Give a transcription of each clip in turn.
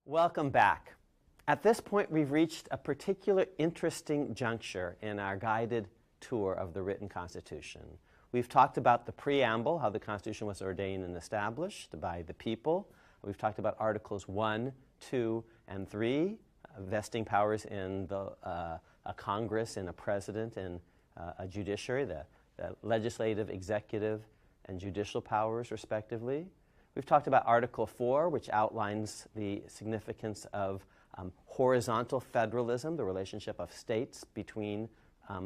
Welcome back. At this point, we've reached a particular interesting juncture in our guided tour of the written Constitution. We've talked about the preamble, how the Constitution was ordained and established by the people. We've talked about Articles 1, 2, and 3, vesting powers in a Congress, in a president, and a judiciary, the legislative, executive, and judicial powers, respectively. We've talked about Article 4, which outlines the significance of horizontal federalism, the relationship of states between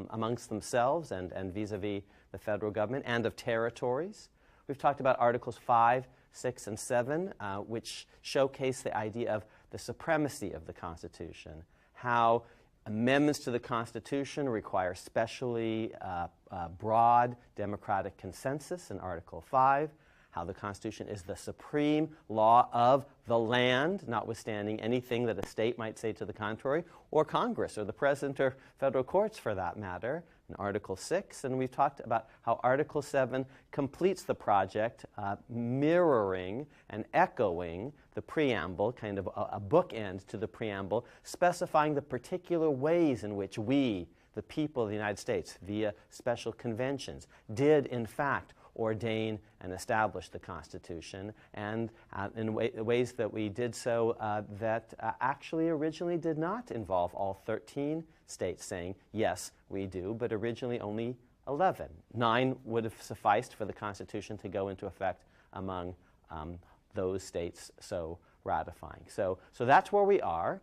amongst themselves and vis-a-vis the federal government, and of territories. We've talked about Articles 5, 6, and 7, which showcase the idea of the supremacy of the Constitution, how amendments to the Constitution require specially broad democratic consensus in Article 5, how the Constitution is the supreme law of the land, notwithstanding anything that a state might say to the contrary, or Congress, or the President, or federal courts for that matter, in Article 6. And we've talked about how Article 7 completes the project, mirroring and echoing the preamble, kind of a bookend to the preamble, specifying the particular ways in which we, the people of the United States, via special conventions, did in fact ordain and establish the Constitution, and in ways that we did so that actually originally did not involve all 13 states saying, yes, we do, but originally only 11. 9 would have sufficed for the Constitution to go into effect among those states so ratifying. So that's where we are.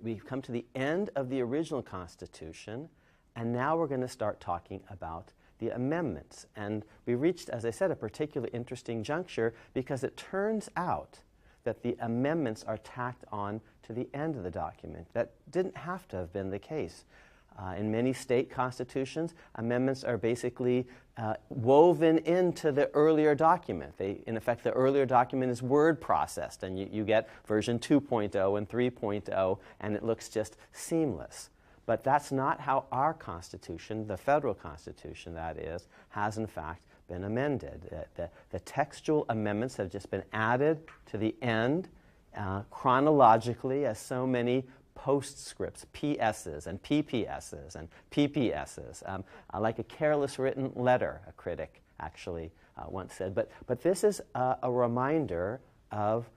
We've come to the end of the original Constitution, and now we're going to start talking about the amendments. And we reached, as I said, a particularly interesting juncture because it turns out that the amendments are tacked on to the end of the document. That didn't have to have been the case. In many state constitutions, amendments are basically woven into the earlier document. In effect, the earlier document is word processed, and you get version 2.0 and 3.0, and it looks just seamless. But that's not how our Constitution, the federal Constitution that is, has in fact been amended. The textual amendments have just been added to the end chronologically as so many postscripts, PSs and PPSs and PPSs, like a careless written letter, a critic actually once said. But this is a reminder of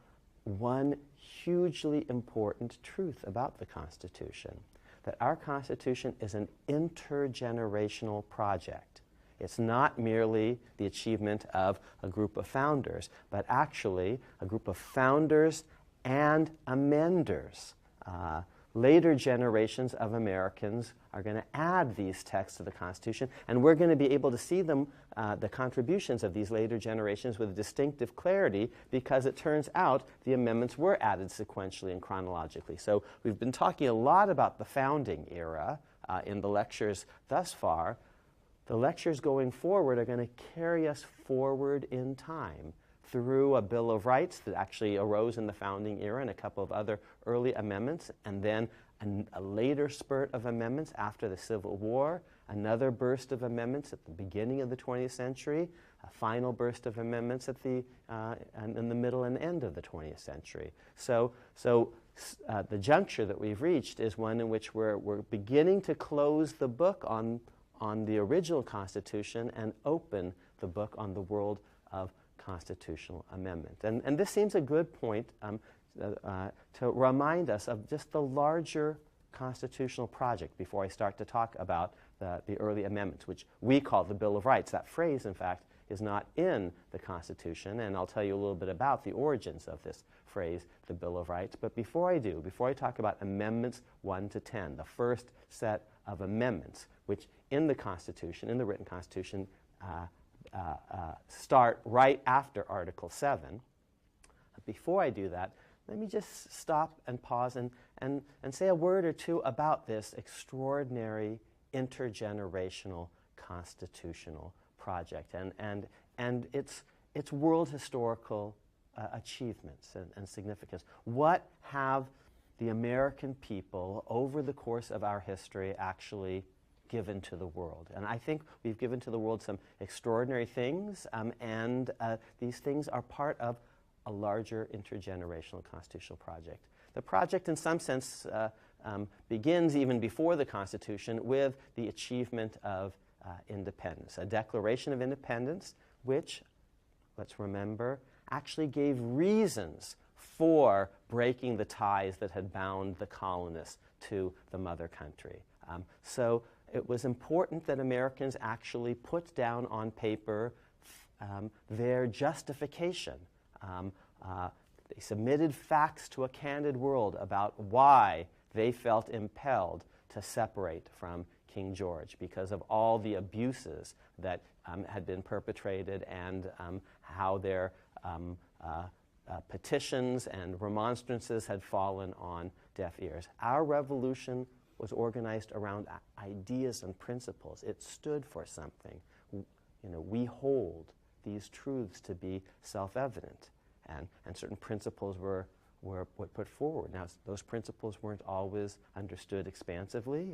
one hugely important truth about the Constitution, that our Constitution is an intergenerational project. It's not merely the achievement of a group of founders, but actually a group of founders and amenders. Later generations of Americans are going to add these texts to the Constitution, and we're going to be able to see them, the contributions of these later generations, with distinctive clarity, because it turns out the amendments were added sequentially and chronologically. So we've been talking a lot about the founding era in the lectures thus far. The lectures going forward are going to carry us forward in time through a Bill of Rights that actually arose in the founding era and a couple of other early amendments, and then a later spurt of amendments after the Civil War, another burst of amendments at the beginning of the 20th century, a final burst of amendments at in the middle and end of the 20th century. So the juncture that we've reached is one in which we're beginning to close the book on the original Constitution and open the book on the world of constitutional amendment. And this seems a good point to remind us of just the larger constitutional project before I start to talk about the early amendments, which we call the Bill of Rights. That phrase, in fact, is not in the Constitution, and I'll tell you a little bit about the origins of this phrase, the Bill of Rights. But before I talk about Amendments 1 to 10, the first set of amendments, which in the Constitution, in the written Constitution, start right after Article 7. Before I do that, let me just stop and pause and say a word or two about this extraordinary intergenerational constitutional project and its world historical achievements and significance. What have the American people over the course of our history actually given to the world? And I think we've given to the world some extraordinary things, and these things are part of a larger intergenerational constitutional project. The project, in some sense, begins even before the Constitution with the achievement of independence, a Declaration of Independence, which, let's remember, actually gave reasons for breaking the ties that had bound the colonists to the mother country. So it was important that Americans actually put down on paper their justification. They submitted facts to a candid world about why they felt impelled to separate from King George because of all the abuses that had been perpetrated and how their petitions and remonstrances had fallen on deaf ears. Our revolution was organized around ideas and principles. It stood for something. We hold these truths to be self-evident, and certain principles were put forward. Now, those principles weren't always understood expansively.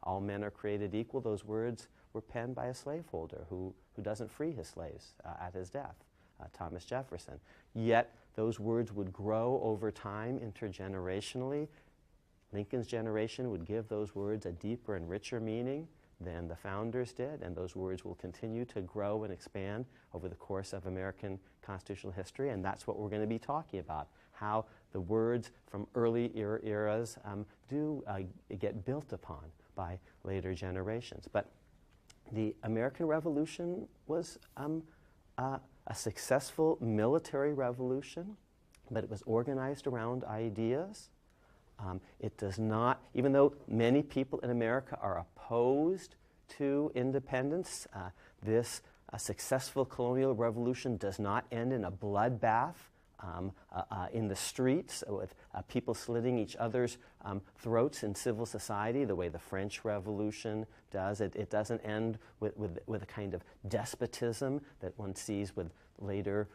All men are created equal. Those words were penned by a slaveholder who doesn't free his slaves at his death, Thomas Jefferson. Yet those words would grow over time intergenerationally. Lincoln's generation would give those words a deeper and richer meaning than the founders did, and those words will continue to grow and expand over the course of American constitutional history, and that's what we're going to be talking about, how the words from early eras do get built upon by later generations. But the American Revolution was a successful military revolution, but it was organized around ideas. It does not, even though many people in America are opposed to independence, this successful colonial revolution does not end in a bloodbath in the streets with people slitting each other's throats in civil society the way the French Revolution does. It doesn't end with a kind of despotism that one sees with later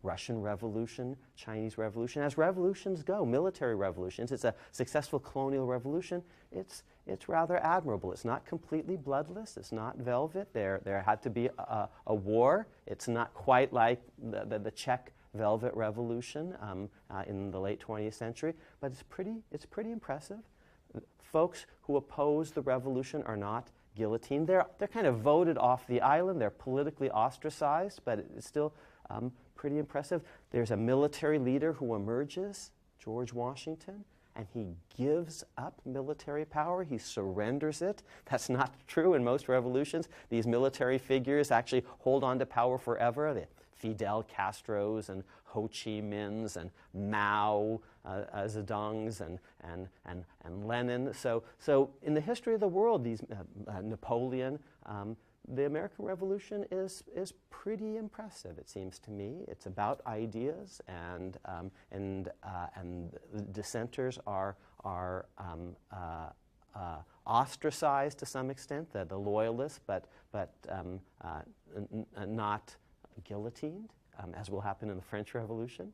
Russian Revolution, Chinese Revolution. As revolutions go, military revolutions, it's a successful colonial revolution. It's rather admirable. It's not completely bloodless. It's not velvet. There had to be a war. It's not quite like the Czech Velvet Revolution in the late 20th century, but it's pretty impressive. Folks who oppose the revolution are not guillotined. They're kind of voted off the island. They're politically ostracized, but it's still pretty impressive. There's a military leader who emerges, George Washington, and he gives up military power. He surrenders it. That's not true in most revolutions. These military figures actually hold on to power forever. The Fidel Castros and Ho Chi Minhs and Mao Zedongs and Lenin. So in the history of the world, these Napoleon, the American Revolution is pretty impressive, it seems to me. It's about ideas, and the dissenters are ostracized to some extent, the loyalists, but not guillotined, as will happen in the French Revolution.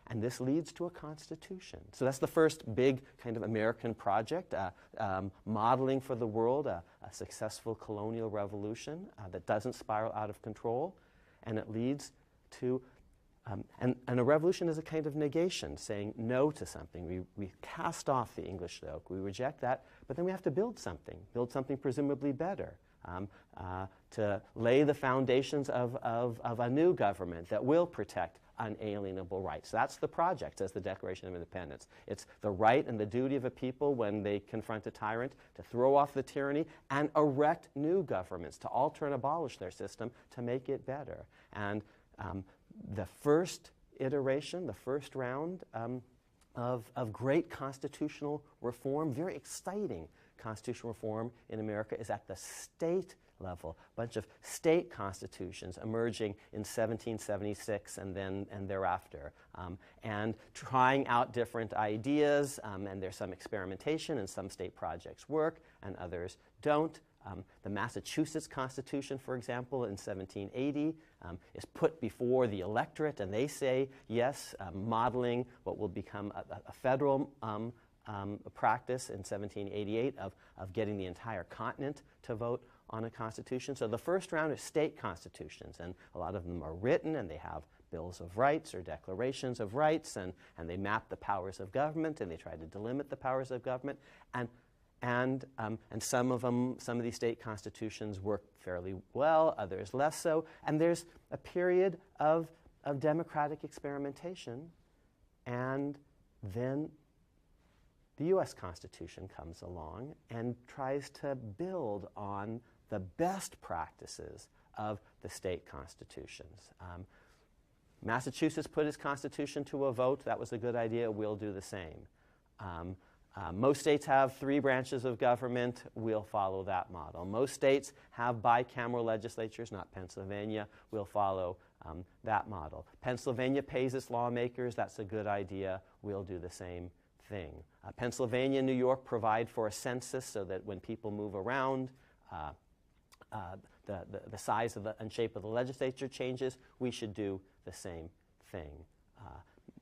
And this leads to a constitution. So that's the first big kind of American project, modeling for the world a successful colonial revolution that doesn't spiral out of control. And it leads to, and a revolution is a kind of negation, saying no to something. We cast off the English yoke. We reject that, but then we have to build something presumably better. To lay the foundations of a new government that will protect unalienable rights. That's the project, says the Declaration of Independence. It's the right and the duty of a people when they confront a tyrant to throw off the tyranny and erect new governments, to alter and abolish their system to make it better. And the first iteration, the first round of great constitutional reform, very exciting constitutional reform in America, is at the state level. A bunch of state constitutions emerging in 1776 and thereafter, and trying out different ideas. And there's some experimentation, and some state projects work and others don't. The Massachusetts Constitution, for example, in 1780 is put before the electorate, and they say yes, modeling what will become a federal practice in 1788 of getting the entire continent to vote on a constitution. So the first round is state constitutions, and a lot of them are written, and they have bills of rights or declarations of rights, and they map the powers of government, and they try to delimit the powers of government, and some of these state constitutions work fairly well, others less so, and there's a period of democratic experimentation, and then the U.S. Constitution comes along and tries to build on the best practices of the state constitutions. Massachusetts put its constitution to a vote. That was a good idea. We'll do the same. Most states have 3 branches of government. We'll follow that model. Most states have bicameral legislatures, not Pennsylvania. We'll follow that model. Pennsylvania pays its lawmakers. That's a good idea. We'll do the same thing. Pennsylvania and New York provide for a census so that when people move around, the size of and shape of the legislature changes. We should do the same thing.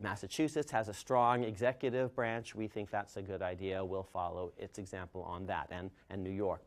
Massachusetts has a strong executive branch. We think that's a good idea. We'll follow its example on that, and New York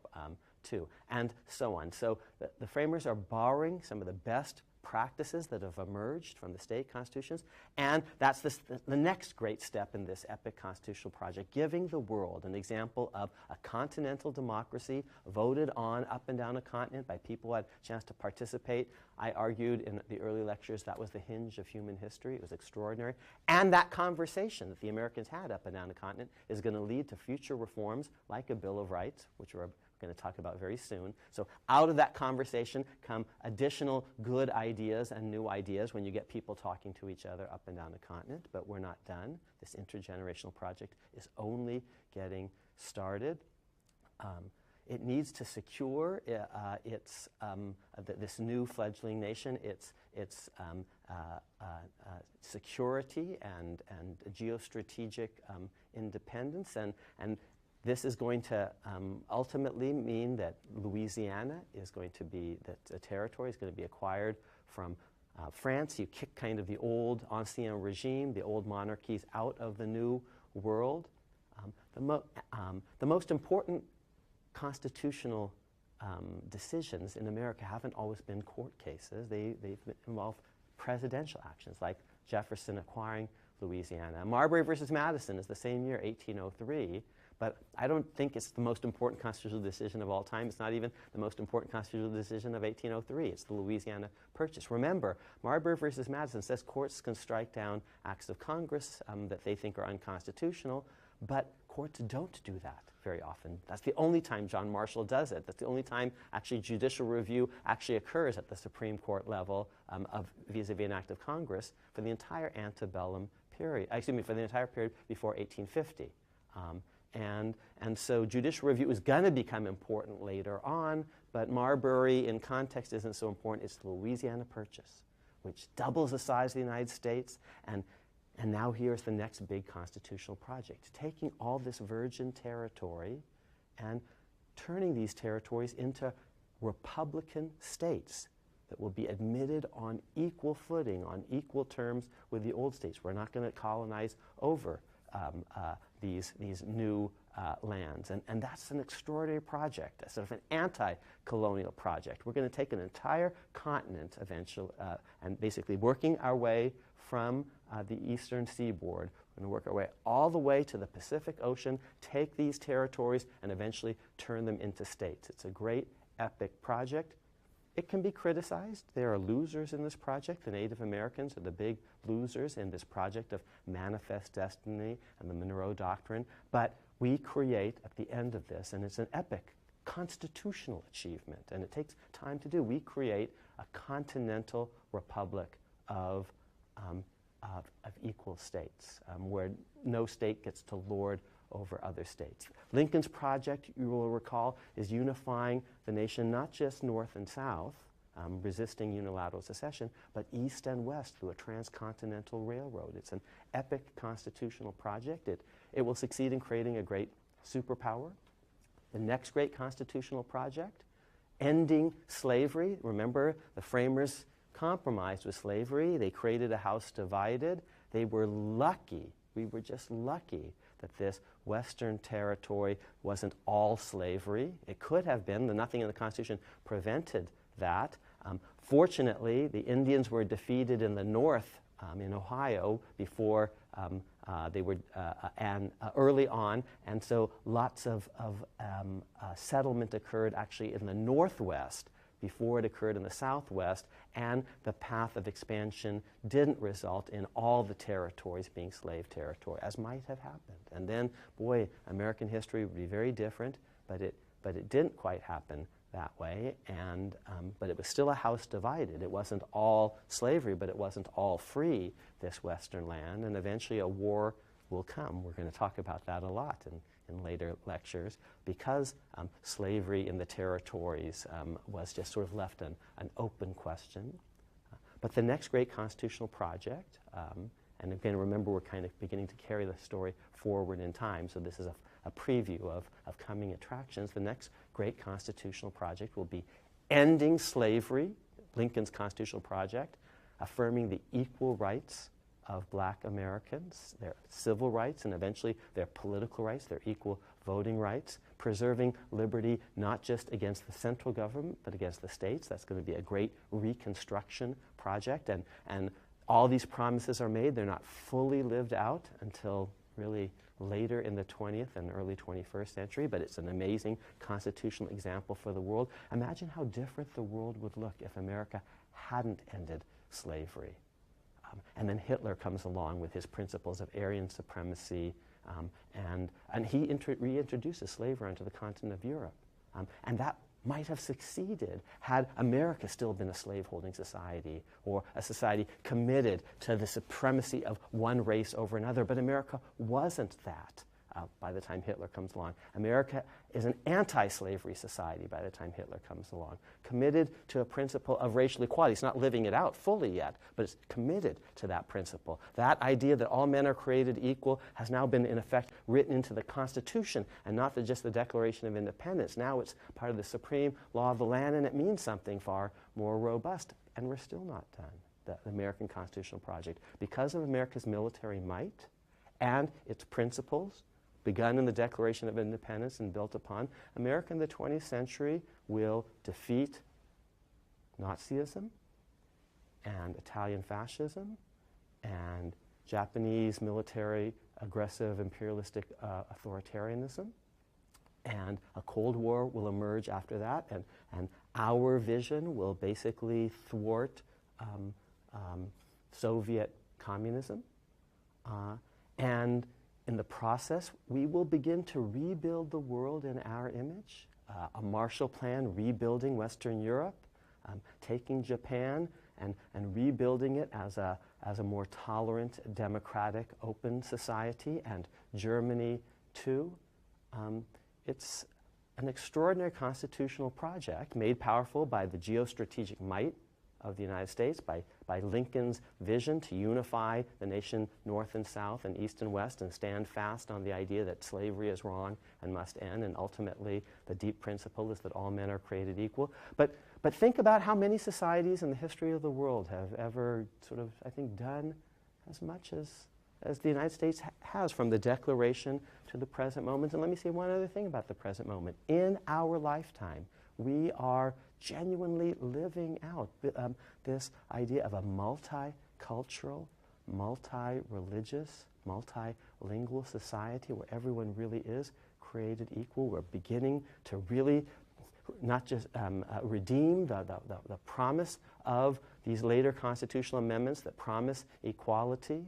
too, and so on. So the framers are borrowing some of the best practices that have emerged from the state constitutions, and that's the next great step in this epic constitutional project, giving the world an example of a continental democracy voted on up and down a continent by people who had a chance to participate. I argued in the early lectures that was the hinge of human history. It was extraordinary. And that conversation that the Americans had up and down the continent is going to lead to future reforms like a Bill of Rights, which we're going to talk about very soon. So out of that conversation come additional good ideas and new ideas when you get people talking to each other up and down the continent. But we're not done. This intergenerational project is only getting started. It needs to secure this new fledgling nation, its security and geostrategic independence, and this is going to ultimately mean that Louisiana is going to be, that a territory is going to be acquired from France. You kick kind of the old ancien regime, the old monarchies, out of the new world. The most important constitutional decisions in America haven't always been court cases. They've involved presidential actions, like Jefferson acquiring Louisiana. Marbury versus Madison is the same year, 1803. But I don't think it's the most important constitutional decision of all time. It's not even the most important constitutional decision of 1803. It's the Louisiana Purchase. Remember, Marbury versus Madison says courts can strike down acts of Congress that they think are unconstitutional, but courts don't do that very often. That's the only time John Marshall does it. That's the only time actually judicial review actually occurs at the Supreme Court level of vis-a-vis an act of Congress for the entire antebellum period, for the entire period before 1850. And so judicial review is going to become important later on, but Marbury in context isn't so important. It's the Louisiana Purchase, which doubles the size of the United States, and now here's the next big constitutional project, taking all this virgin territory and turning these territories into republican states that will be admitted on equal footing, on equal terms with the old states. We're not going to colonize over these new lands. And that's an extraordinary project, a sort of an anti-colonial project. We're going to take an entire continent eventually and basically working our way from the eastern seaboard. We're going to work our way all the way to the Pacific Ocean, take these territories, and eventually turn them into states. It's a great, epic project. It can be criticized. There are losers in this project. The Native Americans are the big losers in this project of manifest destiny and the Monroe Doctrine. But we create, at the end of this, and it's an epic constitutional achievement, and it takes time to do, we create a continental republic of equal states, where no state gets to lord over other states. Lincoln's project, you will recall, is unifying the nation not just north and south, resisting unilateral secession, but east and west through a transcontinental railroad. It's an epic constitutional project. It will succeed in creating a great superpower. The next great constitutional project, ending slavery. Remember, the framers compromised with slavery. They created a house divided. They were lucky, we were just lucky, that this Western territory wasn't all slavery. It could have been. Nothing in the Constitution prevented that. Fortunately, the Indians were defeated in the north in Ohio before they were early on, and so lots of settlement occurred actually in the northwest before it occurred in the southwest, and the path of expansion didn't result in all the territories being slave territory, as might have happened. And then, boy, American history would be very different, but it didn't quite happen that way, and but it was still a house divided. It wasn't all slavery, but it wasn't all free, this western land, and eventually a war will come. We're going to talk about that a lot in later lectures, because slavery in the territories was just sort of left an open question. But the next great constitutional project, and again, remember, we're kind of beginning to carry the story forward in time, so this is a preview of coming attractions. The next great constitutional project will be ending slavery, Lincoln's constitutional project, affirming the equal rights of black Americans, their civil rights, and eventually their political rights, their equal voting rights, preserving liberty not just against the central government, but against the states. That's going to be a great Reconstruction project, and all these promises are made. They're not fully lived out until really later in the 20th and early 21st century, but it's an amazing constitutional example for the world. Imagine how different the world would look if America hadn't ended slavery. And then Hitler comes along with his principles of Aryan supremacy, and he reintroduces slavery onto the continent of Europe. And that might have succeeded had America still been a slaveholding society, or a society committed to the supremacy of one race over another. But America wasn't that by the time Hitler comes along. America is an anti-slavery society by the time Hitler comes along, committed to a principle of racial equality. It's not living it out fully yet, but it's committed to that principle. That idea that all men are created equal has now been, in effect, written into the Constitution, and not just the Declaration of Independence. Now it's part of the supreme law of the land, and it means something far more robust. And we're still not done, the American constitutional project. Because of America's military might and its principles, begun in the Declaration of Independence and built upon, America in the 20th century will defeat Nazism and Italian fascism and Japanese military aggressive imperialistic authoritarianism, and a Cold War will emerge after that, and our vision will basically thwart Soviet communism, and in the process, we will begin to rebuild the world in our image, a Marshall Plan rebuilding Western Europe, taking Japan and rebuilding it as a more tolerant, democratic, open society, and Germany too. It's an extraordinary constitutional project made powerful by the geostrategic might of the United States, by Lincoln's vision to unify the nation north and south and east and west, and stand fast on the idea that slavery is wrong and must end, and ultimately the deep principle is that all men are created equal. But think about how many societies in the history of the world have ever sort of, I think, done as much as the United States has, from the Declaration to the present moment. And let me say one other thing about the present moment. In our lifetime, we are genuinely living out this idea of a multicultural, multi-religious, multilingual society where everyone really is created equal. We're beginning to really not just redeem the promise of these later constitutional amendments that promise equality.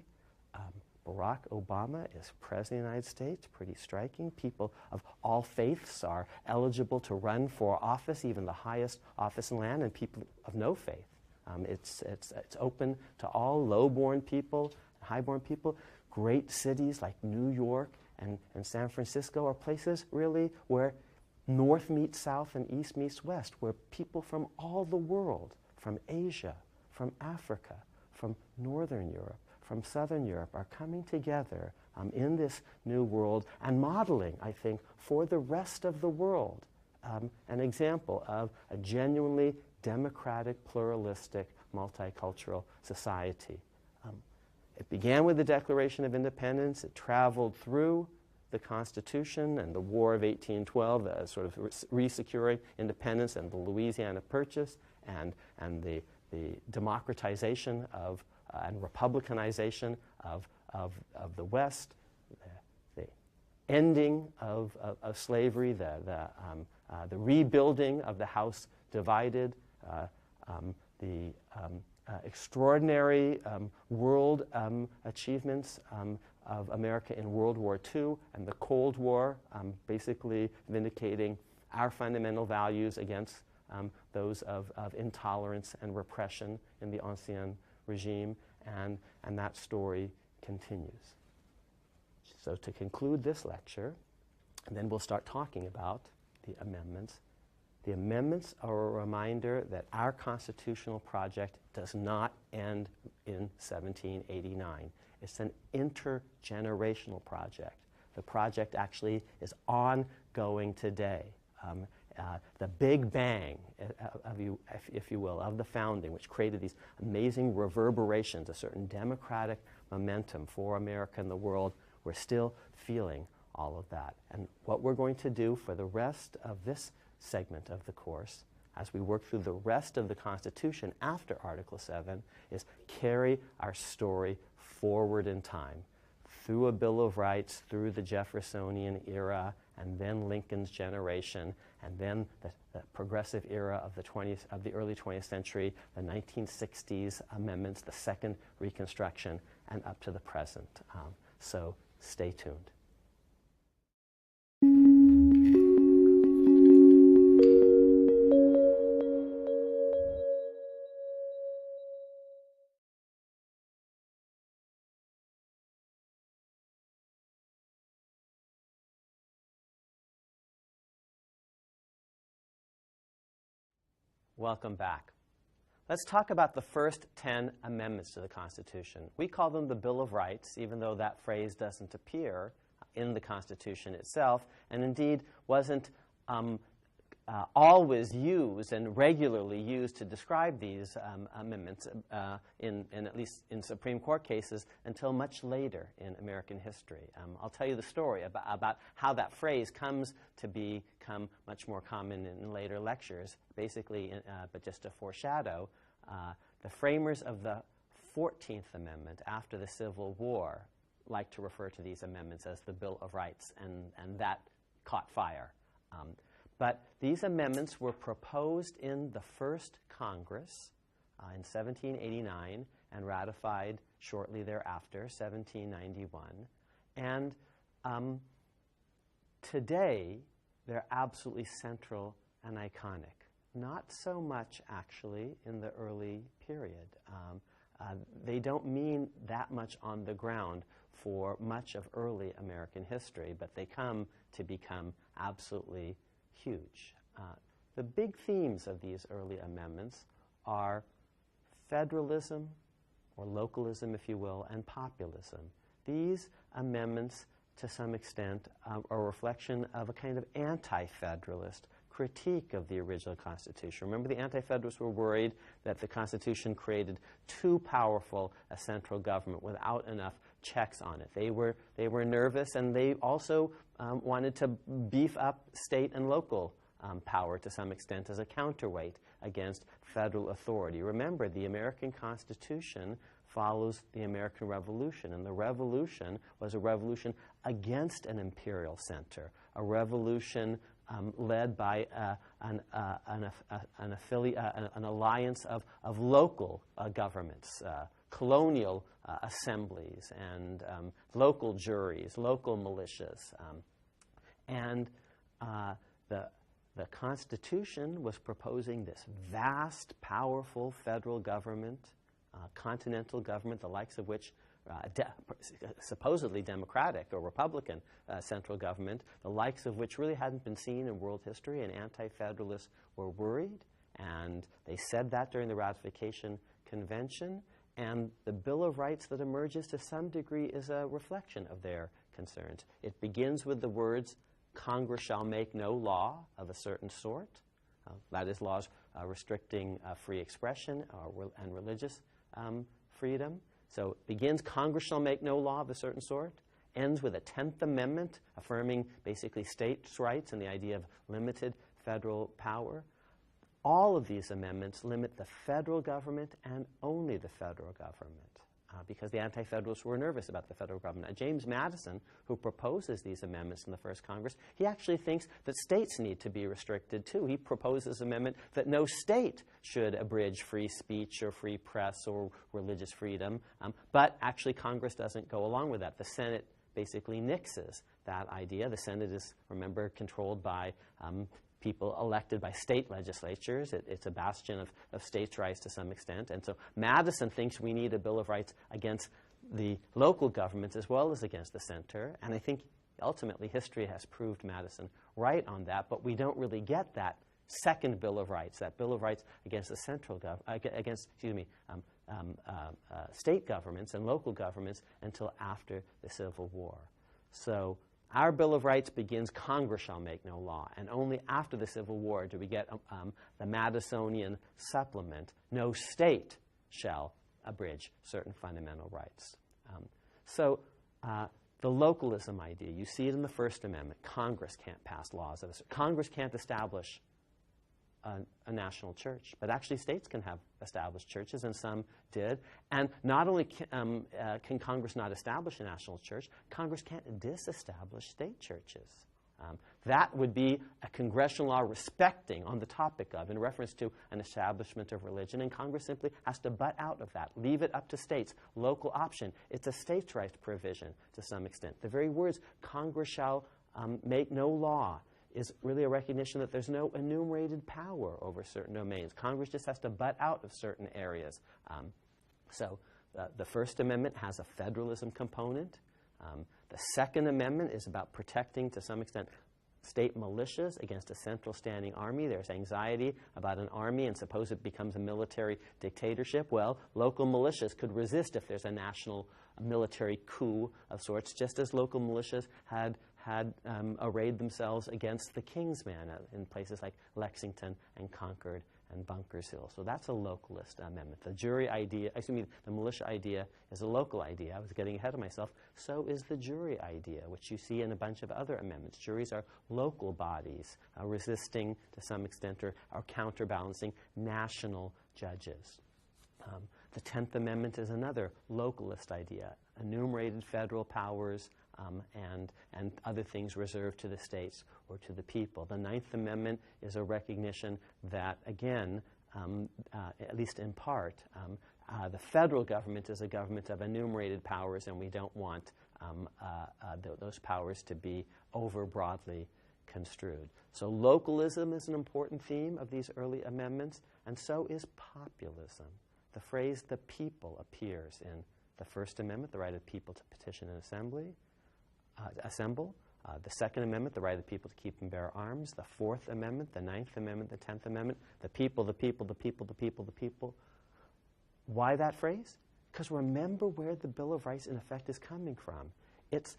Barack Obama is President of the United States, pretty striking. People of all faiths are eligible to run for office, even the highest office in land, and people of no faith. It's open to all, low-born people, high-born people. Great cities like New York and San Francisco are places really where north meets south and east meets west, where people from all the world, from Asia, from Africa, from Northern Europe, from Southern Europe, are coming together in this new world and modeling, I think, for the rest of the world an example of a genuinely democratic, pluralistic, multicultural society. It began with the Declaration of Independence. It traveled through the Constitution and the War of 1812, the sort of re-securing independence and the Louisiana Purchase and the democratization of and republicanization of the West, the ending of slavery, the rebuilding of the house divided, the extraordinary world achievements of America in World War II and the Cold War, basically vindicating our fundamental values against those of intolerance and repression in the Ancien regime, and that story continues. So to conclude this lecture, and then we'll start talking about the amendments. The amendments are a reminder that our constitutional project does not end in 1789. It's an intergenerational project. The project actually is ongoing today. The Big Bang, if you will, of the founding, which created these amazing reverberations, a certain democratic momentum for America and the world, we're still feeling all of that. And what we're going to do for the rest of this segment of the course, as we work through the rest of the Constitution after Article 7, is carry our story forward in time, through a Bill of Rights, through the Jeffersonian era, and then Lincoln's generation, and then the progressive era of the early 20th century, the 1960s amendments, the Second Reconstruction, and up to the present. So stay tuned. Welcome back. Let's talk about the first 10 amendments to the Constitution. We call them the Bill of Rights, even though that phrase doesn't appear in the Constitution itself, and indeed wasn't always used and regularly used to describe these amendments, in at least in Supreme Court cases, until much later in American history. I'll tell you the story about how that phrase comes to become much more common in later lectures, basically, but just to foreshadow, the framers of the 14th Amendment after the Civil War like to refer to these amendments as the Bill of Rights, and that caught fire. But these amendments were proposed in the first Congress in 1789 and ratified shortly thereafter, 1791. And today, they're absolutely central and iconic. Not so much, actually, in the early period. They don't mean that much on the ground for much of early American history, but they come to become absolutely huge. The big themes of these early amendments are federalism, or localism, if you will, and populism. These amendments, to some extent, are a reflection of a kind of anti-federalist critique of the original Constitution. Remember, the anti-federalists were worried that the Constitution created too powerful a central government without enough checks on it. They were nervous, and they also wanted to beef up state and local power to some extent as a counterweight against federal authority. Remember, the American Constitution follows the American Revolution, and the Revolution was a revolution against an imperial center, a revolution led by an alliance of local governments, colonial assemblies, and local juries, local militias. And the Constitution was proposing this vast, powerful federal government, continental government, the likes of which supposedly Democratic or Republican central government, the likes of which really hadn't been seen in world history, and anti-federalists were worried, and they said that during the ratification convention, and the Bill of Rights that emerges to some degree is a reflection of their concerns. It begins with the words, "Congress shall make no law of a certain sort," that is, laws restricting free expression and religious freedom. So it begins, "Congress shall make no law of a certain sort," ends with a 10th Amendment affirming basically states' rights and the idea of limited federal power. All of these amendments limit the federal government and only the federal government because the Anti-Federalists were nervous about the federal government. Now, James Madison, who proposes these amendments in the first Congress, he actually thinks that states need to be restricted too. He proposes an amendment that no state should abridge free speech or free press or religious freedom, but actually Congress doesn't go along with that. The Senate basically nixes that idea. The Senate is, remember, controlled by people elected by state legislatures. It's a bastion of states' rights to some extent. And so Madison thinks we need a Bill of Rights against the local governments as well as against the center. And I think ultimately history has proved Madison right on that, but we don't really get that second Bill of Rights, that Bill of Rights against the central state governments and local governments until after the Civil War. So our Bill of Rights begins, Congress shall make no law, and only after the Civil War do we get the Madisonian supplement, no state shall abridge certain fundamental rights. The localism idea, you see it in the First Amendment. Congress can't pass laws. Congress can't establish a national church, but actually states can have established churches, and some did. And not only can Congress not establish a national church, Congress can't disestablish state churches. That would be a congressional law respecting, on the topic of, in reference to an establishment of religion, and Congress simply has to butt out of that, leave it up to states, local option. It's a states' rights provision to some extent. The very words, Congress shall make no law, is really a recognition that there's no enumerated power over certain domains. Congress just has to butt out of certain areas. The First Amendment has a federalism component. The Second Amendment is about protecting, to some extent, state militias against a central standing army. There's anxiety about an army, and suppose it becomes a military dictatorship. Well, local militias could resist if there's a national military coup of sorts, just as local militias had arrayed themselves against the King's Men in places like Lexington and Concord and Bunkers Hill. So that's a localist amendment. The the militia idea is a local idea. I was getting ahead of myself. So is the jury idea, which you see in a bunch of other amendments. Juries are local bodies resisting, to some extent, or counterbalancing national judges. The 10th Amendment is another localist idea, enumerated federal powers and other things reserved to the states or to the people. The 9th Amendment is a recognition that, again, at least in part, the federal government is a government of enumerated powers, and we don't want those powers to be over broadly construed. So localism is an important theme of these early amendments, and so is populism. The phrase "the people" appears in the First Amendment, the right of people to petition and assemble. The Second Amendment, the right of the people to keep and bear arms. The Fourth Amendment, the Ninth Amendment, the 10th Amendment. The people, the people, the people, the people, the people. Why that phrase? Because remember where the Bill of Rights, in effect, is coming from. It's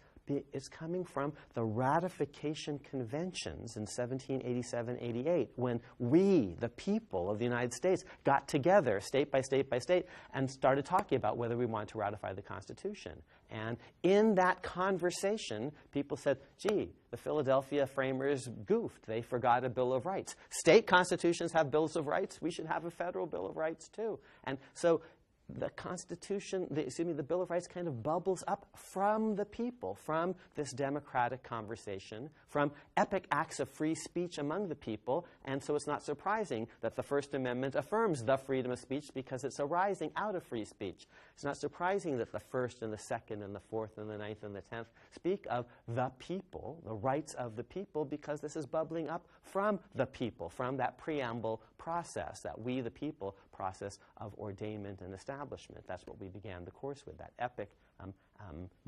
coming from the ratification conventions in 1787-88, when we, the people of the United States, got together state by state by state and started talking about whether we wanted to ratify the Constitution. And in that conversation, people said, gee, the Philadelphia framers goofed. They forgot a Bill of Rights. State constitutions have bills of rights. We should have a federal Bill of Rights, too. And so the Constitution, the Bill of Rights kind of bubbles up from the people, from this democratic conversation, from epic acts of free speech among the people, and so it's not surprising that the First Amendment affirms the freedom of speech because it's arising out of free speech. It's not surprising that the First and the Second and the Fourth and the Ninth and the 10th speak of the people, the rights of the people, because this is bubbling up from the people, from that preamble process, that we, the people, process of ordainment and establishment. That's what we began the course with, that epic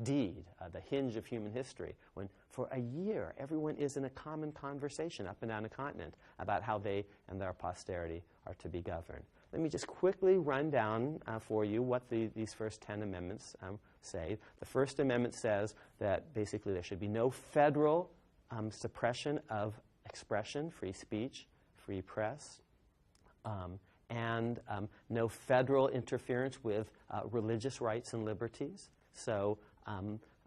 deed, the hinge of human history, when for a year everyone is in a common conversation up and down a continent about how they and their posterity are to be governed. Let me just quickly run down for you what these first 10 amendments say. The First Amendment says that basically there should be no federal suppression of expression, free speech, free press, and no federal interference with religious rights and liberties. So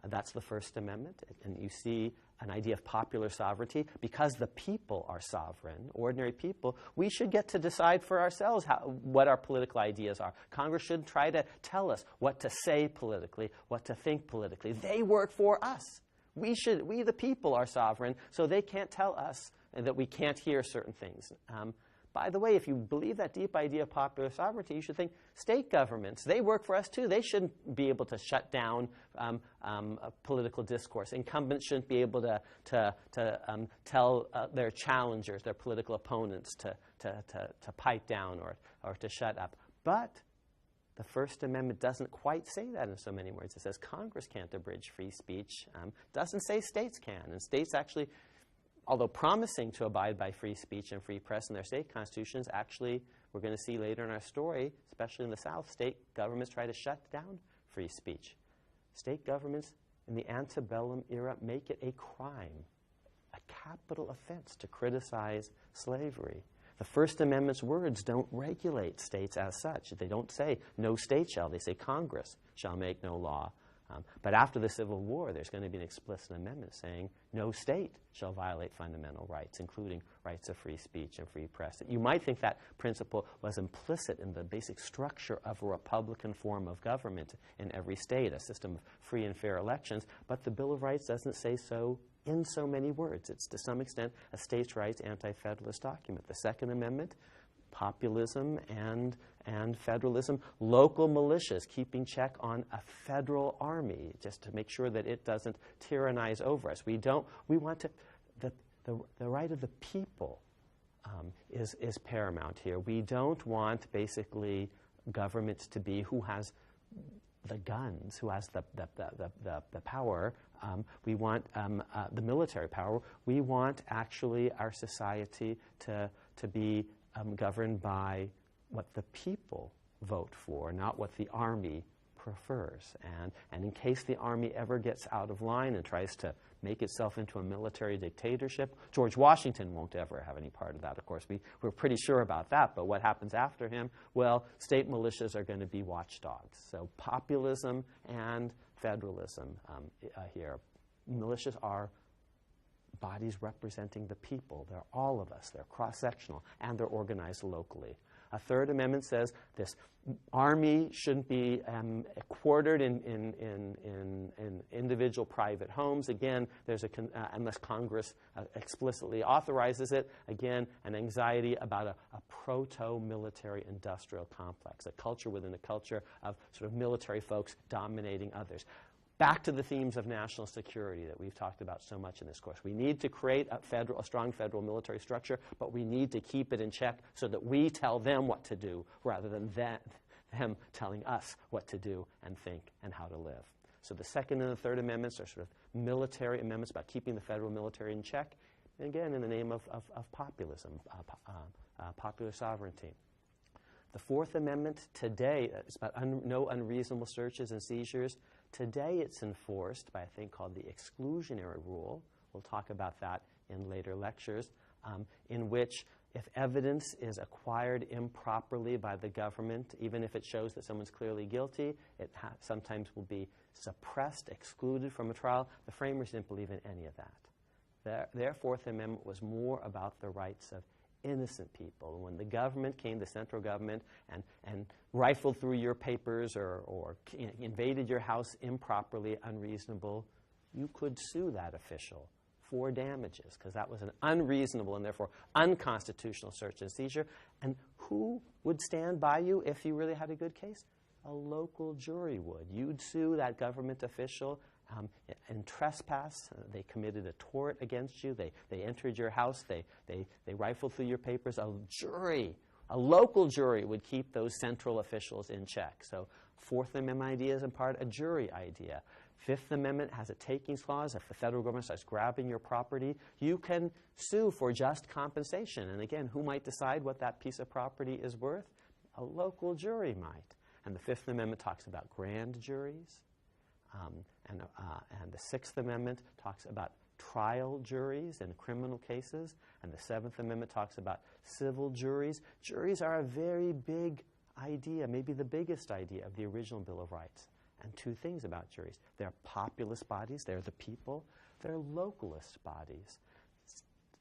That's the First Amendment. And you see an idea of popular sovereignty. Because the people are sovereign, ordinary people, we should get to decide for ourselves what our political ideas are. Congress shouldn't try to tell us what to say politically, what to think politically. They work for us. We, the people, are sovereign, so they can't tell us that we can't hear certain things. By the way, if you believe that deep idea of popular sovereignty, you should think state governments, they work for us too. They shouldn't be able to shut down political discourse. Incumbents shouldn't be able to tell their challengers, their political opponents, to pipe down or to shut up. But the First Amendment doesn't quite say that in so many words. It says Congress can't abridge free speech. Doesn't say states can. And states actually, although promising to abide by free speech and free press in their state constitutions, actually, we're going to see later in our story, especially in the South, state governments try to shut down free speech. State governments in the antebellum era make it a crime, a capital offense to criticize slavery. The First Amendment's words don't regulate states as such. They don't say, no state shall. They say, Congress shall make no law. But after the Civil War, there's going to be an explicit amendment saying no state shall violate fundamental rights, including rights of free speech and free press. You might think that principle was implicit in the basic structure of a republican form of government in every state, a system of free and fair elections, but the Bill of Rights doesn't say so in so many words. It's to some extent a states' rights anti-federalist document. The Second Amendment, populism and federalism, local militias keeping check on a federal army just to make sure that it doesn't tyrannize over us. We want to, the right of the people is paramount here. We don't want basically governments to be who has the guns, who has the power. We want the military power. We want actually our society to be governed by what the people vote for, not what the army prefers. And in case the army ever gets out of line and tries to make itself into a military dictatorship, George Washington won't ever have any part of that, of course. We're pretty sure about that, but what happens after him? Well, state militias are going to be watchdogs. So populism and federalism here. Militias are bodies representing the people. They're all of us. They're cross-sectional, and they're organized locally. A Third Amendment says this army shouldn't be quartered in individual private homes. Again, there's unless Congress explicitly authorizes it. Again, an anxiety about a proto-military industrial complex, a culture within a culture of sort of military folks dominating others. Back to the themes of national security that we've talked about so much in this course. We need to create a strong federal military structure, but we need to keep it in check so that we tell them what to do rather than them telling us what to do and think and how to live. So the Second and the Third Amendments are sort of military amendments about keeping the federal military in check, and again, in the name of populism, popular sovereignty. The Fourth Amendment today is about no unreasonable searches and seizures. Today it's enforced by a thing called the exclusionary rule. We'll talk about that in later lectures, in which if evidence is acquired improperly by the government, even if it shows that someone's clearly guilty, it sometimes will be suppressed, excluded from a trial. The framers didn't believe in any of that. Their Fourth Amendment was more about the rights of innocent people. When the government came, the central government, and rifled through your papers or invaded your house improperly, unreasonable, you could sue that official for damages because that was an unreasonable and therefore unconstitutional search and seizure. And who would stand by you if you really had a good case? A local jury would. You'd sue that government official in trespass. They committed a tort against you. They entered your house. They rifled through your papers. A local jury would keep those central officials in check. So Fourth Amendment idea is in part a jury idea. Fifth Amendment has a takings clause. If the federal government starts grabbing your property, you can sue for just compensation. And again, who might decide what that piece of property is worth? A local jury might. And the Fifth Amendment talks about grand juries. And the Sixth Amendment talks about trial juries in criminal cases. And the Seventh Amendment talks about civil juries. Juries are a very big idea, maybe the biggest idea of the original Bill of Rights. And two things about juries. They're populist bodies, they're the people. They're localist bodies.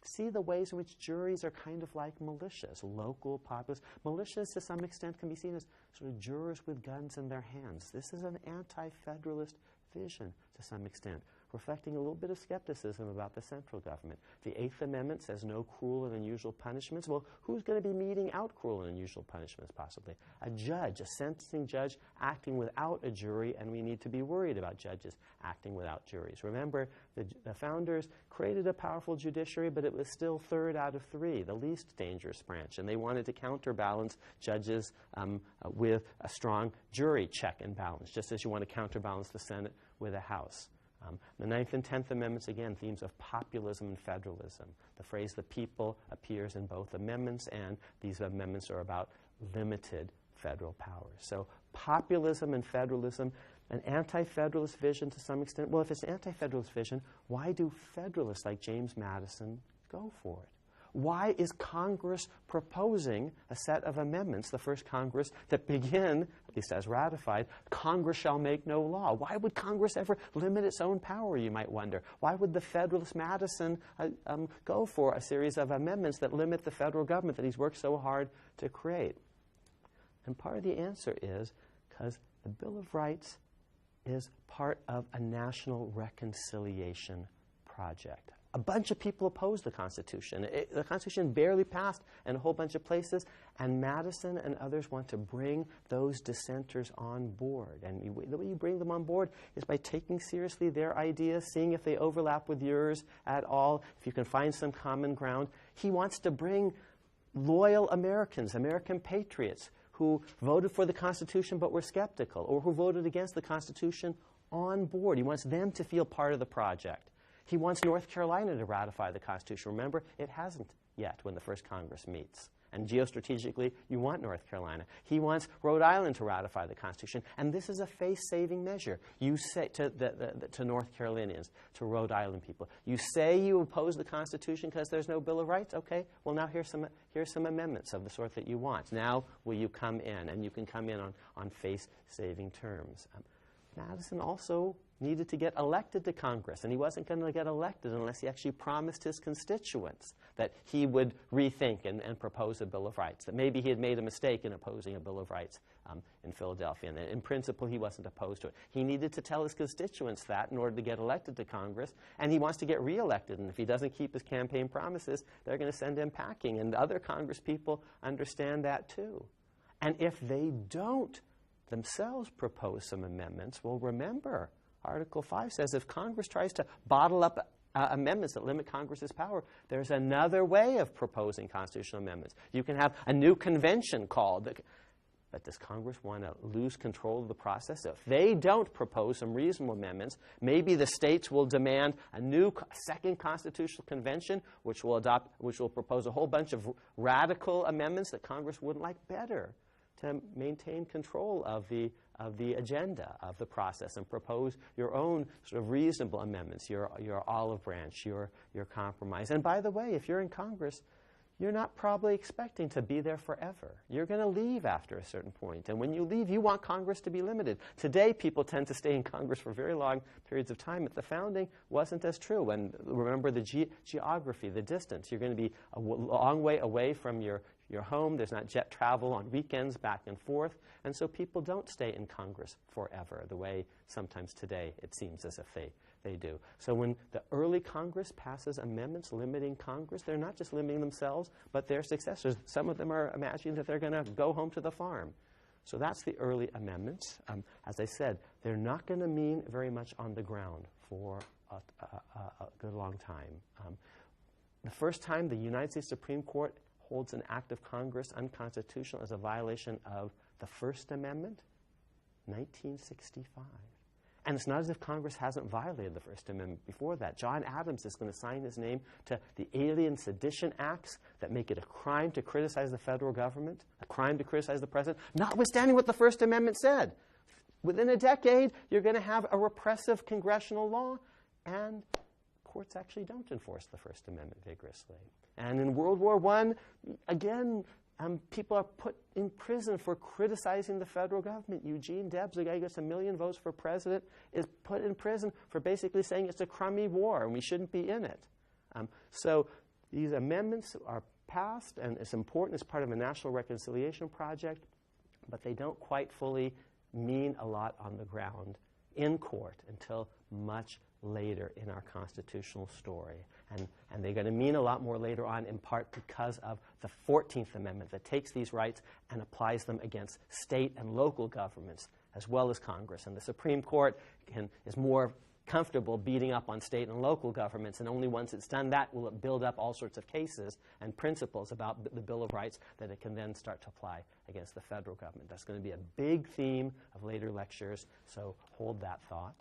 See the ways in which juries are kind of like militias, local, populist. Militias, to some extent, can be seen as sort of jurors with guns in their hands. This is an anti-federalist vision, to some extent, reflecting a little bit of skepticism about the central government. The Eighth Amendment says no cruel and unusual punishments. Well, who's going to be meting out cruel and unusual punishments, possibly? A judge, a sentencing judge, acting without a jury, and we need to be worried about judges acting without juries. Remember, the founders created a powerful judiciary, but it was still third out of three, the least dangerous branch, and they wanted to counterbalance judges with a strong jury check and balance, just as you want to counterbalance the Senate with a House. The Ninth and Tenth Amendments, again, themes of populism and federalism. The phrase the people appears in both amendments, and these amendments are about limited federal powers. So populism and federalism, an anti-federalist vision to some extent. Well, if it's an anti-federalist vision, why do federalists like James Madison go for it? Why is Congress proposing a set of amendments, the first Congress, that begin, at least as ratified, Congress shall make no law? Why would Congress ever limit its own power, you might wonder? Why would the Federalist Madison go for a series of amendments that limit the federal government that he's worked so hard to create? And part of the answer is because the Bill of Rights is part of a national reconciliation project. A bunch of people opposed the Constitution. The Constitution barely passed in a whole bunch of places, and Madison and others want to bring those dissenters on board. And the way you bring them on board is by taking seriously their ideas, seeing if they overlap with yours at all, if you can find some common ground. He wants to bring loyal Americans, American patriots, who voted for the Constitution but were skeptical, or who voted against the Constitution, on board. He wants them to feel part of the project. He wants North Carolina to ratify the Constitution. Remember, it hasn't yet when the first Congress meets. And geostrategically, you want North Carolina. He wants Rhode Island to ratify the Constitution. And this is a face-saving measure. You say to North Carolinians, to Rhode Island people, you say you oppose the Constitution because there's no Bill of Rights? Okay, well, now here's some amendments of the sort that you want. Now will you come in? And you can come in on face-saving terms. Madison also needed to get elected to Congress, and he wasn't going to get elected unless he actually promised his constituents that he would rethink and propose a Bill of Rights, that maybe he had made a mistake in opposing a Bill of Rights in Philadelphia, and that in principle he wasn't opposed to it. He needed to tell his constituents that in order to get elected to Congress, and he wants to get reelected, and if he doesn't keep his campaign promises, they're going to send him packing, and other Congress people understand that too. And if they don't themselves propose some amendments, well, remember, Article 5 says if Congress tries to bottle up amendments that limit Congress's power, there's another way of proposing constitutional amendments. You can have a new convention called. But does Congress want to lose control of the process? If they don't propose some reasonable amendments, maybe the states will demand a new second constitutional convention, which will propose a whole bunch of radical amendments that Congress wouldn't like better, to maintain control of the agenda of the process and propose your own sort of reasonable amendments, your olive branch, your compromise. And by the way, if you're in Congress, you're not probably expecting to be there forever. You're going to leave after a certain point. And when you leave, you want Congress to be limited. Today, people tend to stay in Congress for very long periods of time. At the founding, wasn't as true. And remember the geography, the distance. You're going to be a long way away from your home. There's not jet travel on weekends back and forth. And so people don't stay in Congress forever, the way sometimes today it seems as if they do. So when the early Congress passes amendments limiting Congress, they're not just limiting themselves, but their successors. Some of them are imagining that they're going to go home to the farm. So that's the early amendments. As I said, they're not going to mean very much on the ground for a good long time. The first time the United States Supreme Court holds an act of Congress unconstitutional as a violation of the First Amendment, 1965. And it's not as if Congress hasn't violated the First Amendment before that. John Adams is going to sign his name to the Alien Sedition Acts that make it a crime to criticize the federal government, a crime to criticize the president, notwithstanding what the First Amendment said. Within a decade, you're going to have a repressive congressional law, and courts actually don't enforce the First Amendment vigorously. And in World War I, again, people are put in prison for criticizing the federal government. Eugene Debs, the guy who gets 1 million votes for president, is put in prison for basically saying it's a crummy war and we shouldn't be in it. So these amendments are passed, and it's important as part of a national reconciliation project, but they don't quite fully mean a lot on the ground in court until much later in our constitutional story. And they're going to mean a lot more later on, in part because of the 14th Amendment that takes these rights and applies them against state and local governments as well as Congress. And the Supreme Court is more comfortable beating up on state and local governments, and only once it's done that will it build up all sorts of cases and principles about the Bill of Rights that it can then start to apply against the federal government. That's going to be a big theme of later lectures, so hold that thought.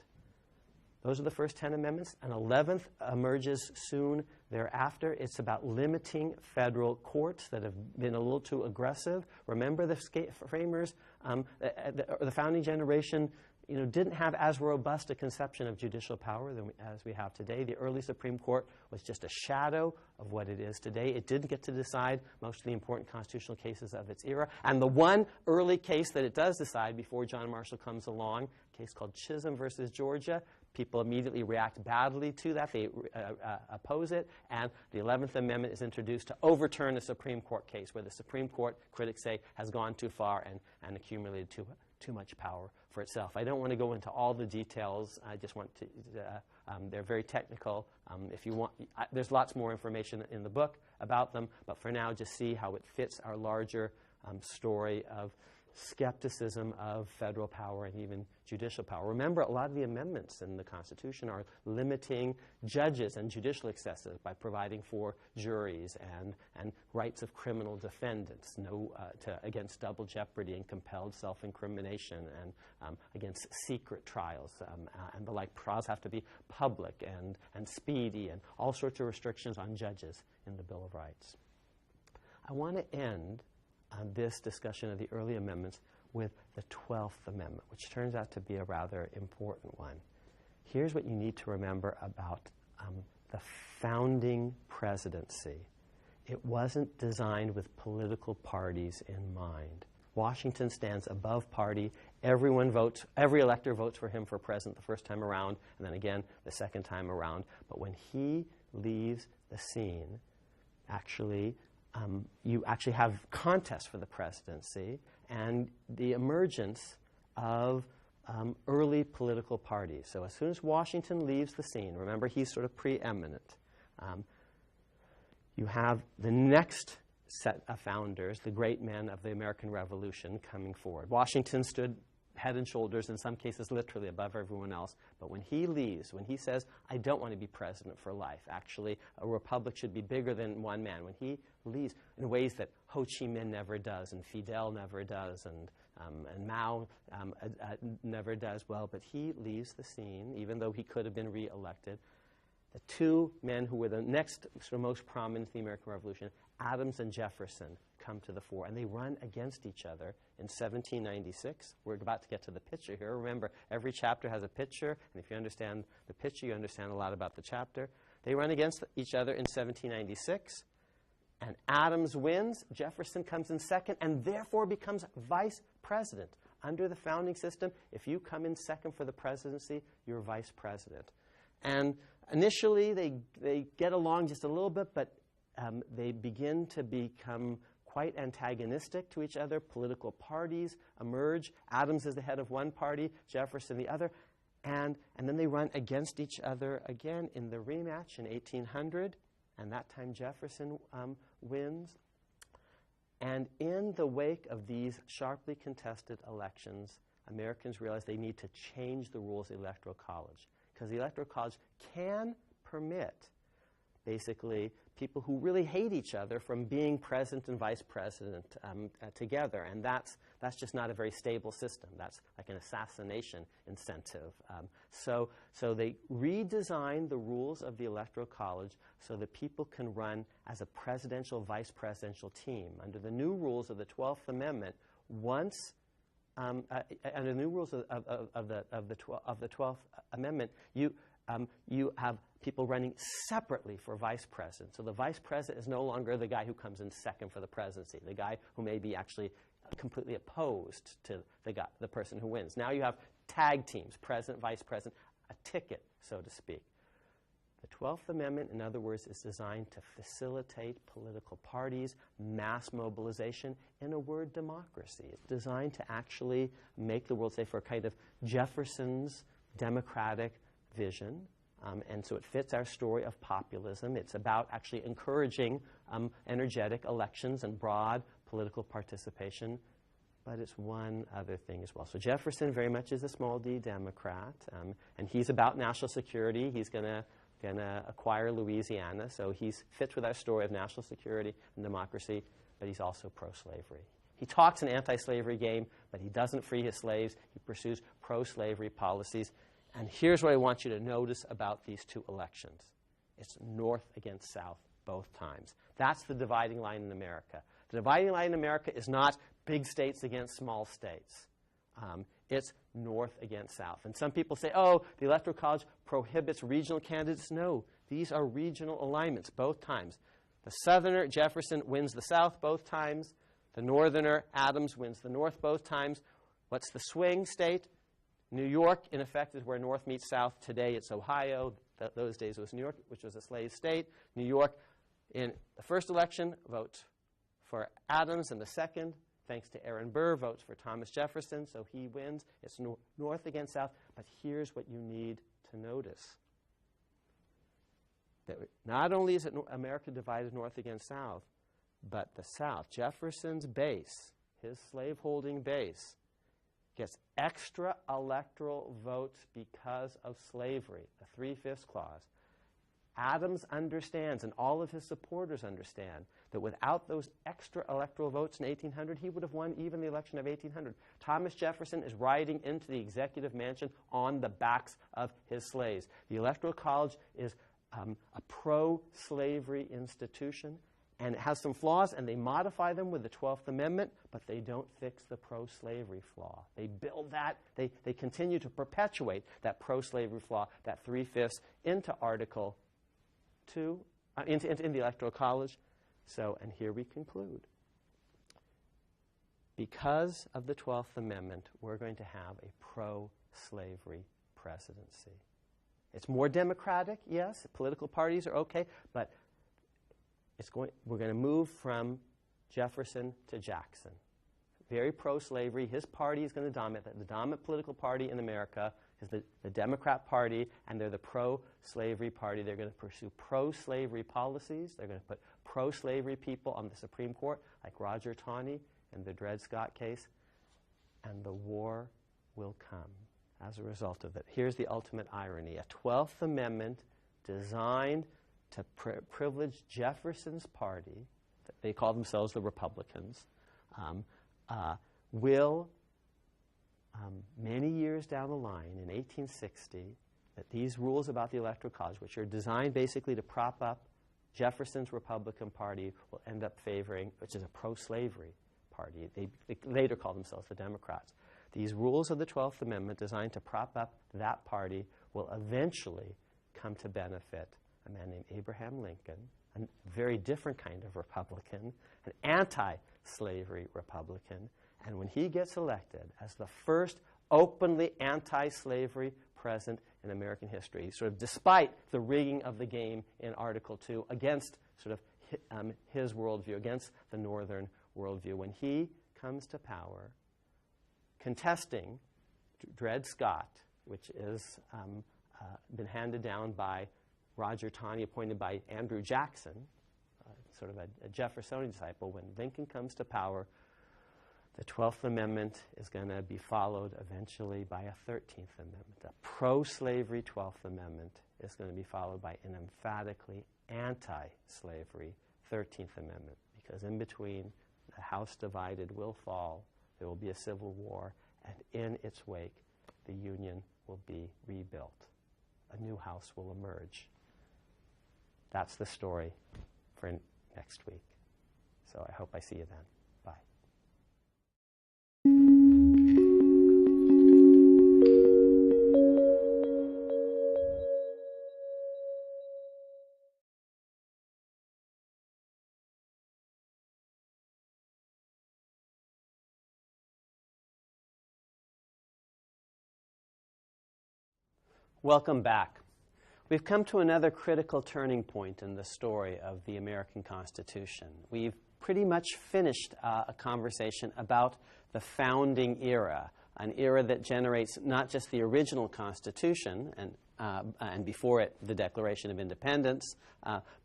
Those are the first 10 amendments. An 11th emerges soon thereafter. It's about limiting federal courts that have been a little too aggressive. Remember, the framers, the founding generation, didn't have as robust a conception of judicial power as we have today. The early Supreme Court was just a shadow of what it is today. It didn't get to decide most of the important constitutional cases of its era. And the one early case that it does decide before John Marshall comes along, a case called Chisholm versus Georgia, people immediately react badly to that. They oppose it. And the 11th Amendment is introduced to overturn a Supreme Court case where the Supreme Court, critics say, has gone too far and accumulated too much power for itself. I don't want to go into all the details. I just want to, they're very technical. If you want, there's lots more information in the book about them, but for now, just see how it fits our larger story of skepticism of federal power and even judicial power. Remember, a lot of the amendments in the Constitution are limiting judges and judicial excesses by providing for juries and rights of criminal defendants, against double jeopardy and compelled self-incrimination, and against secret trials and the like. Trials have to be public and speedy, and all sorts of restrictions on judges in the Bill of Rights. I want to end this discussion of the early amendments with the 12th Amendment, which turns out to be a rather important one. Here's what you need to remember about the founding presidency. It wasn't designed with political parties in mind. Washington stands above party. Every elector votes for him for president the first time around, and then again the second time around. But when he leaves the scene, you actually have contests for the presidency and the emergence of early political parties. So as soon as Washington leaves the scene, remember he's sort of preeminent, you have the next set of founders, the great men of the American Revolution, coming forward. Washington stood head and shoulders, in some cases literally above everyone else. But when he leaves, when he says, I don't want to be president for life, actually a republic should be bigger than one man, when he leaves in ways that Ho Chi Minh never does, and Fidel never does, and Mao never does, but he leaves the scene, even though he could have been reelected. The two men who were the next sort of most prominent in the American Revolution, Adams and Jefferson, come to the fore, and they run against each other in 1796. We're about to get to the picture here. Remember, every chapter has a picture, and if you understand the picture, you understand a lot about the chapter. They run against each other in 1796, and Adams wins. Jefferson comes in second, and therefore becomes vice president. Under the founding system, if you come in second for the presidency, you're vice president. And initially, they get along just a little bit, but they begin to become quite antagonistic to each other. Political parties emerge. Adams is the head of one party, Jefferson the other. And then they run against each other again in the rematch in 1800. And that time Jefferson wins. And in the wake of these sharply contested elections, Americans realize they need to change the rules of the Electoral College. Because the Electoral College can permit, basically, people who really hate each other from being president and vice president together. And that's just not a very stable system. That's like an assassination incentive. So they redesigned the rules of the Electoral College so that people can run as a presidential, vice presidential team. Under the new rules of the 12th Amendment, under the new rules of the 12th Amendment, you have people running separately for vice president. So the vice president is no longer the guy who comes in second for the presidency, the guy who may be actually completely opposed to the person who wins. Now you have tag teams, president, vice president, a ticket, so to speak. The 12th Amendment, in other words, is designed to facilitate political parties, mass mobilization, in a word, democracy. It's designed to actually make the world safe for a kind of Jefferson's democratic vision. And so it fits our story of populism. It's about actually encouraging energetic elections and broad political participation. But it's one other thing as well. So Jefferson very much is a small d Democrat. And he's about national security. He's going to acquire Louisiana. So he fits with our story of national security and democracy. But he's also pro-slavery. He talks an anti-slavery game, but he doesn't free his slaves. He pursues pro-slavery policies. And here's what I want you to notice about these two elections. It's North against South both times. That's the dividing line in America. The dividing line in America is not big states against small states. It's North against South. And some people say, oh, the Electoral College prohibits regional candidates. No, these are regional alignments both times. The Southerner, Jefferson, wins the South both times. The Northerner, Adams, wins the North both times. What's the swing state? New York, in effect, is where North meets South. Today, it's Ohio. Those days, it was New York, which was a slave state. New York, in the first election, votes for Adams. In the second, thanks to Aaron Burr, votes for Thomas Jefferson. So he wins. It's North against South. But here's what you need to notice. That not only is it America divided North against South, but the South, Jefferson's base, his slaveholding base, gets extra electoral votes because of slavery, the 3/5 clause. Adams understands, and all of his supporters understand, that without those extra electoral votes in 1800, he would have won even the election of 1800. Thomas Jefferson is riding into the executive mansion on the backs of his slaves. The Electoral College is a pro-slavery institution, and it has some flaws, and they modify them with the 12th Amendment, but they don't fix the pro-slavery flaw. They build that, they continue to perpetuate that pro-slavery flaw, that 3/5, into Article 2, in the Electoral College. So, and here we conclude. Because of the 12th Amendment, we're going to have a pro-slavery presidency. It's more democratic, yes, political parties are okay, but we're going to move from Jefferson to Jackson. Very pro-slavery. His party is going to dominate. The dominant political party in America is the Democrat Party, and they're the pro-slavery party. They're going to pursue pro-slavery policies. They're going to put pro-slavery people on the Supreme Court, like Roger Taney in the Dred Scott case, and the war will come as a result of it. Here's the ultimate irony. A 12th Amendment designed to privilege Jefferson's party, they call themselves the Republicans, will, many years down the line, in 1860, that these rules about the Electoral College, which are designed basically to prop up Jefferson's Republican Party, will end up favoring, which is a pro-slavery party. They later call themselves the Democrats. These rules of the 12th Amendment designed to prop up that party will eventually come to benefit a man named Abraham Lincoln, a very different kind of Republican, an anti-slavery Republican. And when he gets elected as the first openly anti-slavery president in American history, sort of despite the rigging of the game in Article 2 against sort of his worldview, against the Northern worldview, when he comes to power, contesting Dred Scott, which is been handed down by Roger Taney, appointed by Andrew Jackson, sort of a Jeffersonian disciple. When Lincoln comes to power, the 12th Amendment is going to be followed eventually by a 13th Amendment. A pro-slavery 12th Amendment is going to be followed by an emphatically anti-slavery 13th Amendment, because in between, the house divided will fall, there will be a civil war, and in its wake, the Union will be rebuilt. A new house will emerge. That's the story for next week. So I hope I see you then. Bye. Welcome back. We've come to another critical turning point in the story of the American Constitution. We've pretty much finished a conversation about the founding era, an era that generates not just the original Constitution and before it the Declaration of Independence,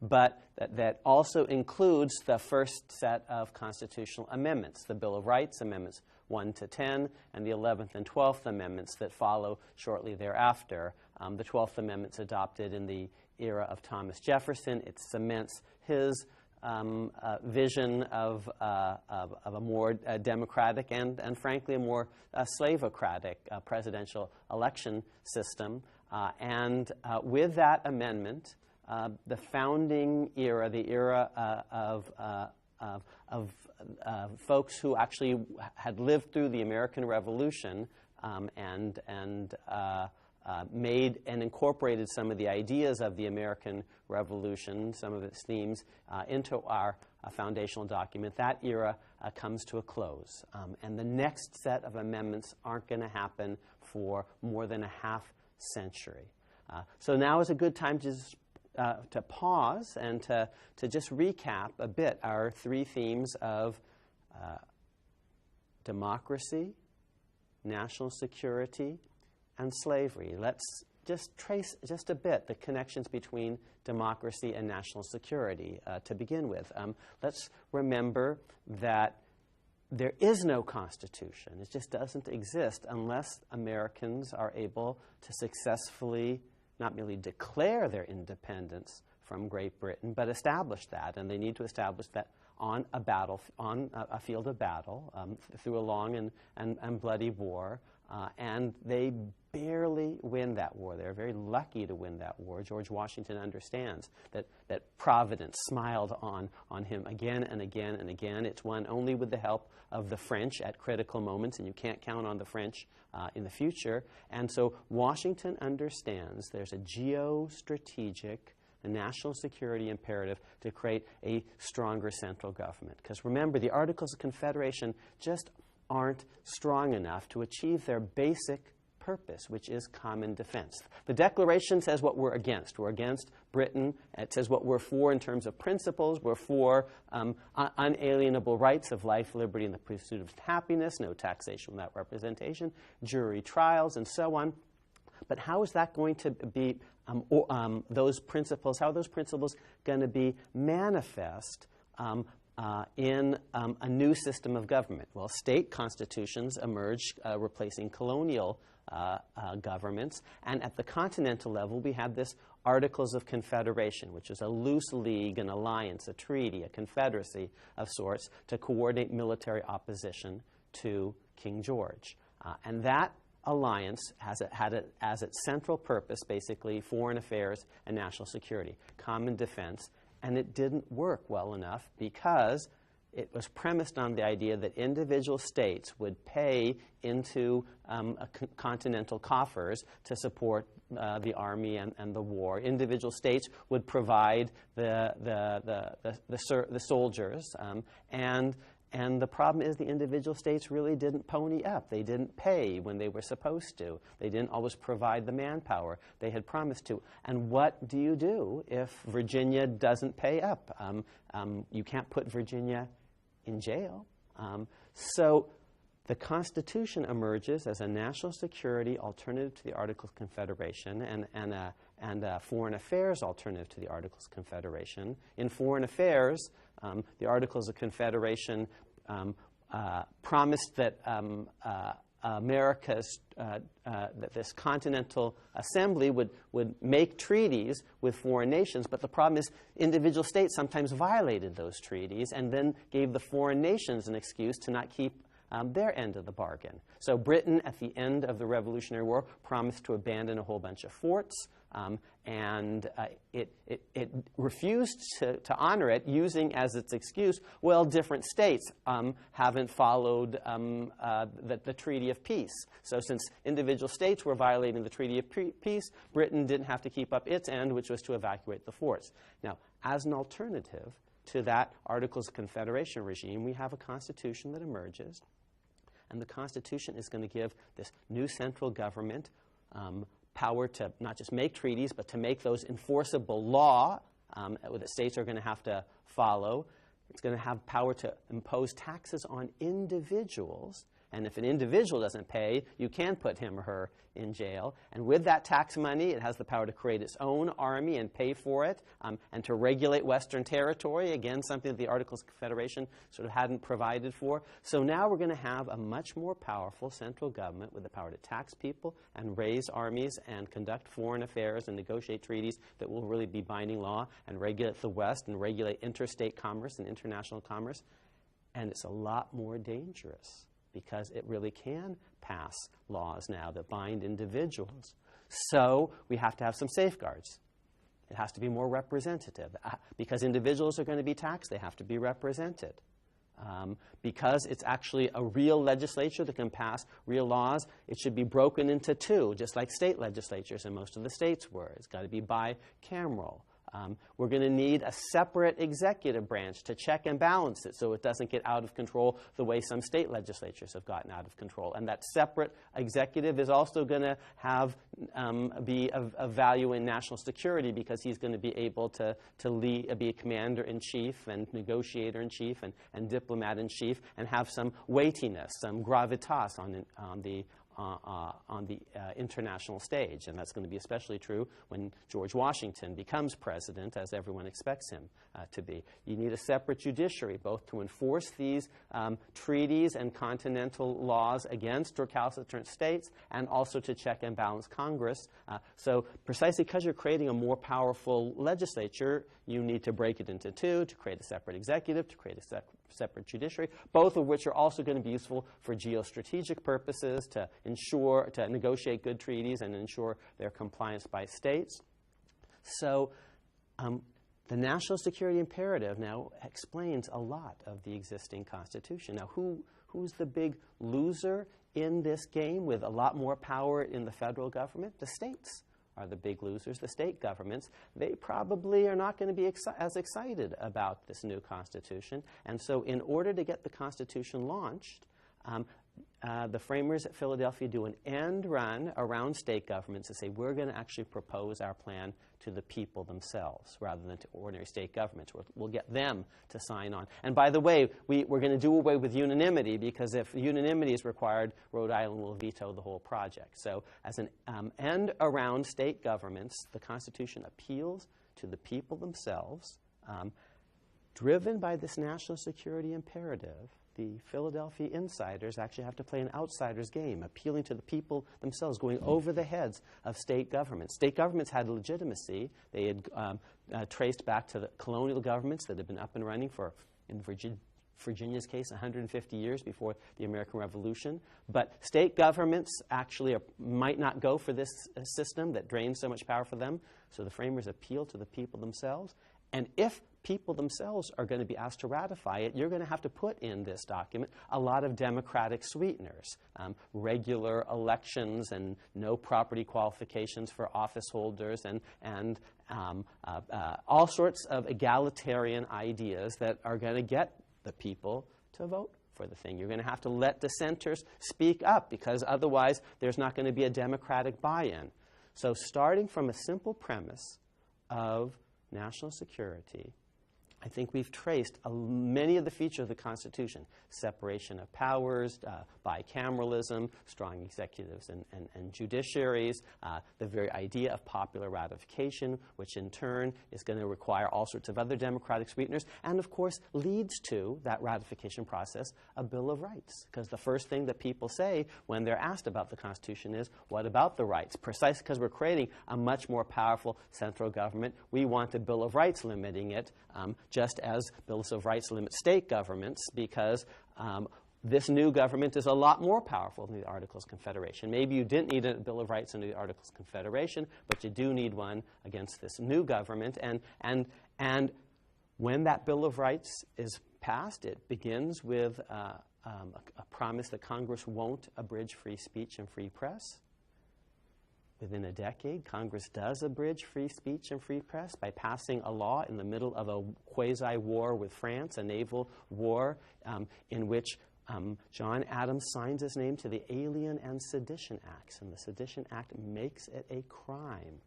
but that also includes the first set of constitutional amendments, the Bill of Rights, Amendments 1 to 10, and the 11th and 12th Amendments that follow shortly thereafter. The 12th Amendment's adopted in the era of Thomas Jefferson. It cements his vision of a more democratic and frankly, a more slavocratic presidential election system. And with that amendment, the founding era, the era of folks who actually had lived through the American Revolution and made and incorporated some of the ideas of the American Revolution, some of its themes, into our foundational document. That era comes to a close. And the next set of amendments aren't going to happen for more than a half century. So now is a good time to pause and to just recap a bit our three themes of democracy, national security, and slavery. Let's just trace just a bit the connections between democracy and national security to begin with. Let's remember that there is no Constitution. It just doesn't exist unless Americans are able to successfully not merely declare their independence from Great Britain, but establish that. And they need to establish that on a field of battle, through a long and bloody war. And they barely win that war. They're very lucky to win that war. George Washington understands that Providence smiled on him again and again and again. It's won only with the help of the French at critical moments, and you can't count on the French in the future. And so Washington understands there's a geostrategic, a national security imperative to create a stronger central government. Because remember, the Articles of Confederation just aren't strong enough to achieve their basic purpose, which is common defense. The Declaration says what we're against. We're against Britain. It says what we're for in terms of principles. We're for unalienable rights of life, liberty, and the pursuit of happiness, no taxation without representation, jury trials, and so on. But how is that going to be, those principles, how are those principles going to be manifest in a new system of government? Well, state constitutions emerged, replacing colonial governments. And at the continental level, we had this Articles of Confederation, which is a loose league, an alliance, a treaty, a confederacy of sorts to coordinate military opposition to King George. And that alliance had as its central purpose, basically, foreign affairs and national security, common defense. And it didn't work well enough because it was premised on the idea that individual states would pay into continental coffers to support the army and the war. Individual states would provide the soldiers, and the problem is the individual states really didn't pony up. They didn't pay when they were supposed to. They didn't always provide the manpower they had promised to. And what do you do if Virginia doesn't pay up? You can't put Virginia in jail. So the Constitution emerges as a national security alternative to the Articles of Confederation and a foreign affairs alternative to the Articles of Confederation. In foreign affairs, the Articles of Confederation promised that America's, that this Continental Assembly would make treaties with foreign nations, but the problem is individual states sometimes violated those treaties and then gave the foreign nations an excuse to not keep their end of the bargain. So Britain, at the end of the Revolutionary War, promised to abandon a whole bunch of forts, and it refused to honor it, using as its excuse, well, different states haven't followed the Treaty of Peace. So since individual states were violating the Treaty of Peace, Britain didn't have to keep up its end, which was to evacuate the forts. Now, as an alternative to that Articles of Confederation regime, we have a constitution that emerges, and the Constitution is going to give this new central government power to not just make treaties, but to make those enforceable law that states are going to have to follow. It's going to have power to impose taxes on individuals. And if an individual doesn't pay, you can put him or her in jail. And with that tax money, it has the power to create its own army and pay for it, and to regulate Western territory, again, something that the Articles of Confederation sort of hadn't provided for. So now we're going to have a much more powerful central government with the power to tax people and raise armies and conduct foreign affairs and negotiate treaties that will really be binding law and regulate the West and regulate interstate commerce and international commerce. And it's a lot more dangerous, because it really can pass laws now that bind individuals. So we have to have some safeguards. It has to be more representative. Because individuals are going to be taxed, they have to be represented. Because it's actually a real legislature that can pass real laws, it should be broken into two, just like state legislatures in most of the states were. It's got to be bicameral. We're going to need a separate executive branch to check and balance it so it doesn't get out of control the way some state legislatures have gotten out of control. And that separate executive is also going to be of value in national security, because he's going to be able to be a commander-in-chief and negotiator-in-chief and diplomat-in-chief and have some weightiness, some gravitas on the international stage. And that's going to be especially true when George Washington becomes president, as everyone expects him to be. You need a separate judiciary, both to enforce these treaties and continental laws against recalcitrant states, and also to check and balance Congress. So precisely because you're creating a more powerful legislature, you need to break it into two, to create a separate executive, to create a separate judiciary, both of which are also going to be useful for geostrategic purposes, to negotiate good treaties and ensure their compliance by states. So the national security imperative now explains a lot of the existing Constitution. Now, who's the big loser in this game with a lot more power in the federal government? The states are the big losers. The state governments, they probably are not going to be as excited about this new Constitution. And so in order to get the Constitution launched, the framers at Philadelphia do an end run around state governments to say, we're going to actually propose our plan to the people themselves rather than to ordinary state governments. We'll get them to sign on. And by the way, we're going to do away with unanimity, because if unanimity is required, Rhode Island will veto the whole project. So as an end around state governments, the Constitution appeals to the people themselves, driven by this national security imperative. The Philadelphia insiders actually have to play an outsider's game, appealing to the people themselves, going over the heads of state governments. State governments had legitimacy. They had traced back to the colonial governments that had been up and running for, in Virginia's case, 150 years before the American Revolution. But state governments actually might not go for this system that drains so much power for them. So the framers appeal to the people themselves. And if people themselves are going to be asked to ratify it, you're going to have to put in this document a lot of democratic sweeteners, regular elections and no property qualifications for office holders, and all sorts of egalitarian ideas that are going to get the people to vote for the thing. You're going to have to let dissenters speak up, because otherwise there's not going to be a democratic buy-in. So starting from a simple premise of national security, I think we've traced many of the features of the Constitution: separation of powers, bicameralism, strong executives and judiciaries, the very idea of popular ratification, which in turn is going to require all sorts of other democratic sweeteners, and of course leads to that ratification process a Bill of Rights. Because the first thing that people say when they're asked about the Constitution is, what about the rights? Precisely because we're creating a much more powerful central government, we want a Bill of Rights limiting it, just as bills of rights limit state governments, because this new government is a lot more powerful than the Articles of Confederation. Maybe you didn't need a Bill of Rights under the Articles of Confederation, but you do need one against this new government. And when that Bill of Rights is passed, it begins with a promise that Congress won't abridge free speech and free press. Within a decade, Congress does abridge free speech and free press by passing a law in the middle of a quasi-war with France, a naval war, in which John Adams signs his name to the Alien and Sedition Acts, and the Sedition Act makes it a crime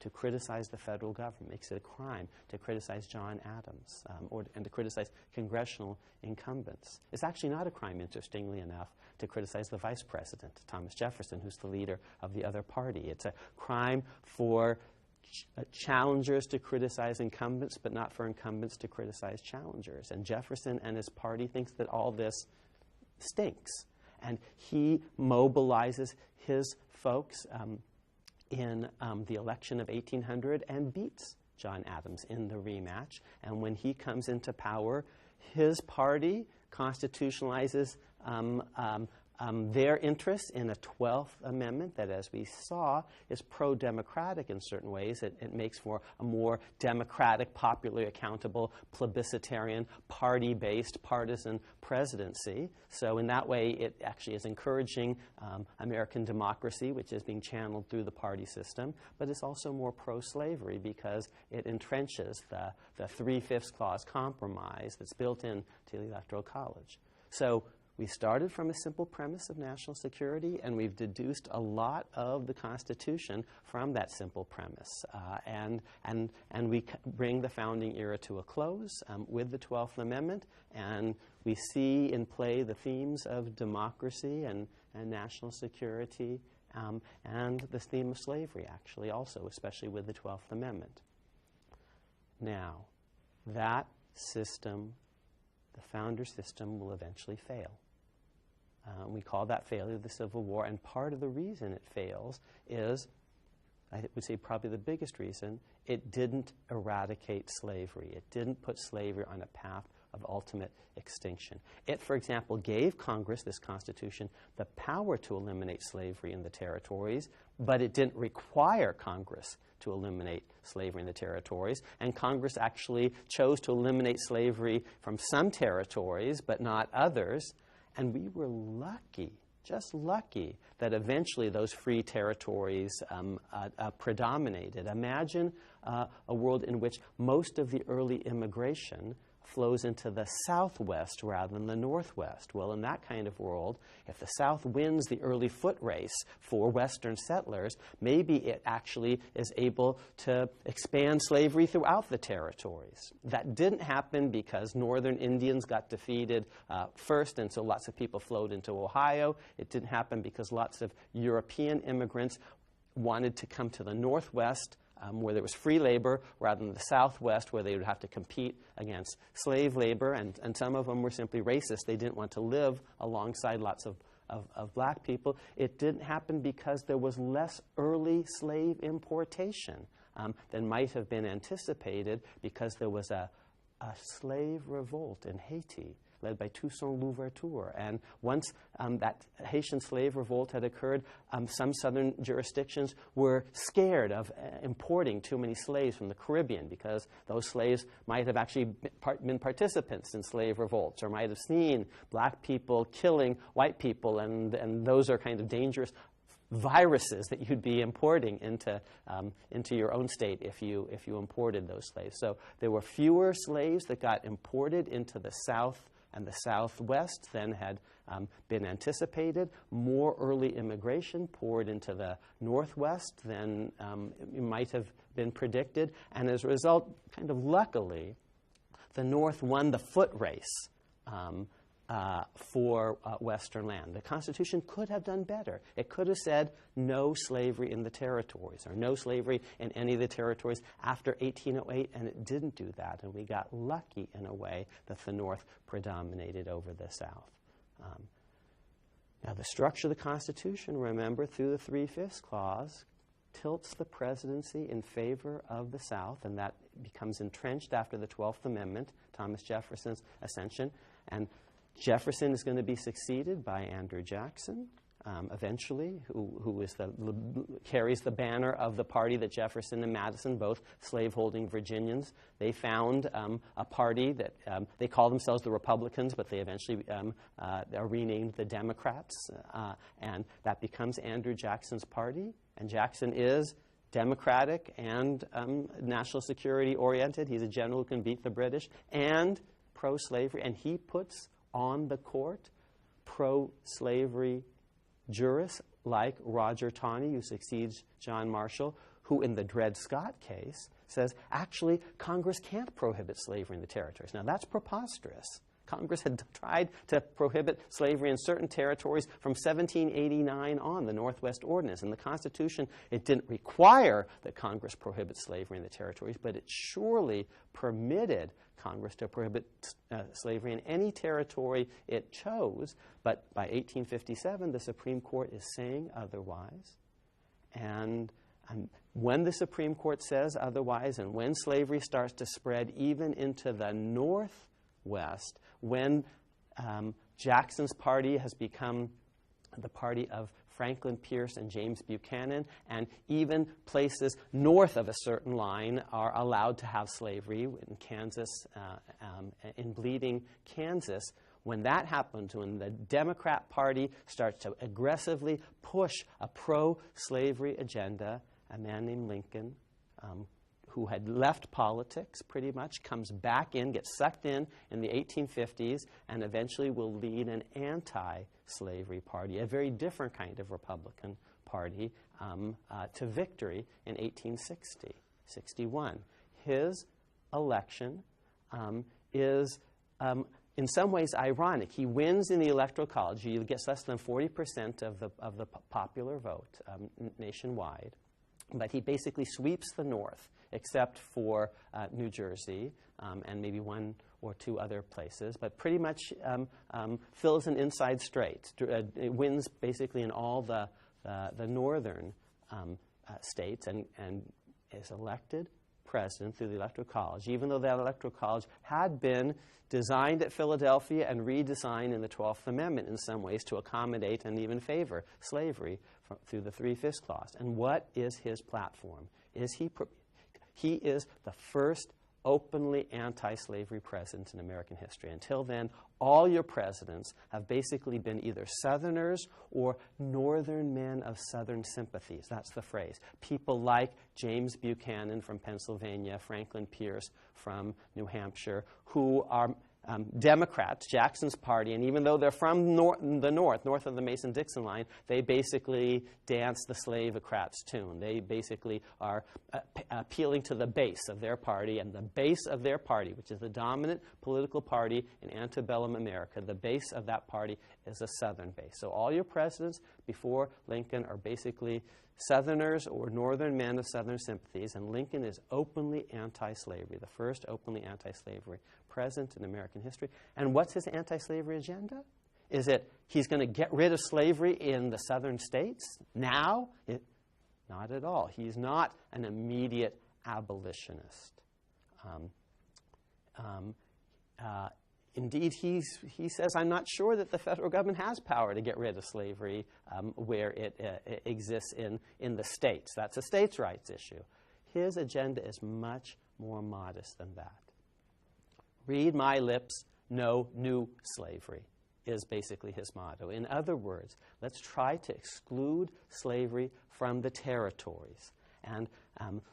to criticize the federal government, makes it a crime to criticize John Adams and to criticize congressional incumbents. It's actually not a crime, interestingly enough, to criticize the vice president, Thomas Jefferson, who's the leader of the other party. It's a crime for challengers to criticize incumbents, but not for incumbents to criticize challengers. And Jefferson and his party thinks that all this stinks. And he mobilizes his folks in the election of 1800 and beats John Adams in the rematch. And when he comes into power, his party constitutionalizes their interest in a 12th Amendment that, as we saw, is pro-democratic in certain ways. It makes for a more democratic, popularly accountable, plebiscitarian, party-based, partisan presidency. So in that way, it actually is encouraging American democracy, which is being channeled through the party system, but it's also more pro-slavery because it entrenches the 3/5 clause compromise that's built into the Electoral College. So we started from a simple premise of national security, and we've deduced a lot of the Constitution from that simple premise. And we bring the founding era to a close with the 12th Amendment, and we see in play the themes of democracy and national security and the theme of slavery, actually, also, especially with the 12th Amendment. Now, that system, the founder system, will eventually fail. We call that failure the Civil War, and part of the reason it fails is, I would say probably the biggest reason, it didn't eradicate slavery. It didn't put slavery on a path of ultimate extinction. It, for example, gave Congress, this Constitution, the power to eliminate slavery in the territories, but it didn't require Congress to eliminate slavery in the territories. And Congress actually chose to eliminate slavery from some territories, but not others. And we were lucky, just lucky, that eventually those free territories predominated. Imagine a world in which most of the early immigration flows into the southwest rather than the northwest. Well, in that kind of world, if the South wins the early foot race for Western settlers, maybe it actually is able to expand slavery throughout the territories. That didn't happen because northern Indians got defeated first, and so lots of people flowed into Ohio. It didn't happen because lots of European immigrants wanted to come to the northwest where there was free labor, rather than the Southwest, where they would have to compete against slave labor, and some of them were simply racist. They didn't want to live alongside lots of black people. It didn't happen because there was less early slave importation than might have been anticipated, because there was a slave revolt in Haiti, led by Toussaint Louverture. And once that Haitian slave revolt had occurred, some southern jurisdictions were scared of importing too many slaves from the Caribbean, because those slaves might have actually been participants in slave revolts, or might have seen black people killing white people, and those are kind of dangerous viruses that you'd be importing into your own state if you imported those slaves. So there were fewer slaves that got imported into the South and the Southwest than had been anticipated. More early immigration poured into the Northwest than might have been predicted. And as a result, kind of luckily, the North won the foot race for Western land. The Constitution could have done better. It could have said no slavery in the territories, or no slavery in any of the territories after 1808, and it didn't do that. And we got lucky in a way that the North predominated over the South. Now, the structure of the Constitution, remember, through the 3/5 clause, tilts the presidency in favor of the South, and that becomes entrenched after the 12th Amendment, Thomas Jefferson's ascension. And Jefferson is going to be succeeded by Andrew Jackson, eventually, who carries the banner of the party that Jefferson and Madison, both slaveholding Virginians, they found a party that they call themselves the Republicans, but they eventually are renamed the Democrats, and that becomes Andrew Jackson's party. And Jackson is democratic and national security oriented. He's a general who can beat the British, and pro-slavery, and he puts on the court pro-slavery jurists like Roger Taney, who succeeds John Marshall, who in the Dred Scott case says, actually, Congress can't prohibit slavery in the territories. Now, that's preposterous. Congress had tried to prohibit slavery in certain territories from 1789 on, the Northwest Ordinance. In the Constitution, it didn't require that Congress prohibit slavery in the territories, but it surely permitted Congress to prohibit slavery in any territory it chose. But by 1857, the Supreme Court is saying otherwise. And when the Supreme Court says otherwise, and when slavery starts to spread even into the Northwest, when Jackson's party has become the party of Franklin Pierce and James Buchanan, and even places north of a certain line are allowed to have slavery in Kansas, in Bleeding, Kansas. When that happens, when the Democrat Party starts to aggressively push a pro-slavery agenda, a man named Lincoln, who had left politics pretty much, comes back in, gets sucked in the 1850s, and eventually will lead an anti-slavery party, a very different kind of Republican party, to victory in 1861. His election is in some ways ironic. He wins in the Electoral College. He gets less than 40% of the popular vote nationwide. But he basically sweeps the North, except for New Jersey and maybe one or two other places, but pretty much fills an inside straight. It wins basically in all the northern states and is elected president through the Electoral College, even though that Electoral College had been designed at Philadelphia and redesigned in the 12th Amendment in some ways to accommodate and even favor slavery through the Three-Fifths Clause. And what is his platform? He is the first openly anti-slavery president in American history. Until then, all your presidents have basically been either Southerners or Northern men of Southern sympathies. That's the phrase. People like James Buchanan from Pennsylvania, Franklin Pierce from New Hampshire, who are Democrats, Jackson's party, and even though they're from the north of the Mason-Dixon line, they basically dance the slave-ocrats tune. They basically are appealing to the base of their party, and the base of their party, which is the dominant political party in antebellum America, the base of that party is a Southern base. So all your presidents before Lincoln are basically Southerners or Northern men of Southern sympathies, and Lincoln is openly anti-slavery, the first openly anti-slavery president in American history. And what's his anti-slavery agenda? Is it he's going to get rid of slavery in the Southern states now? Not at all. He's not an immediate abolitionist. Indeed, he says, I'm not sure that the federal government has power to get rid of slavery where it exists in the states. That's a states' rights issue. His agenda is much more modest than that. Read my lips, no new slavery is basically his motto. In other words, let's try to exclude slavery from the territories. And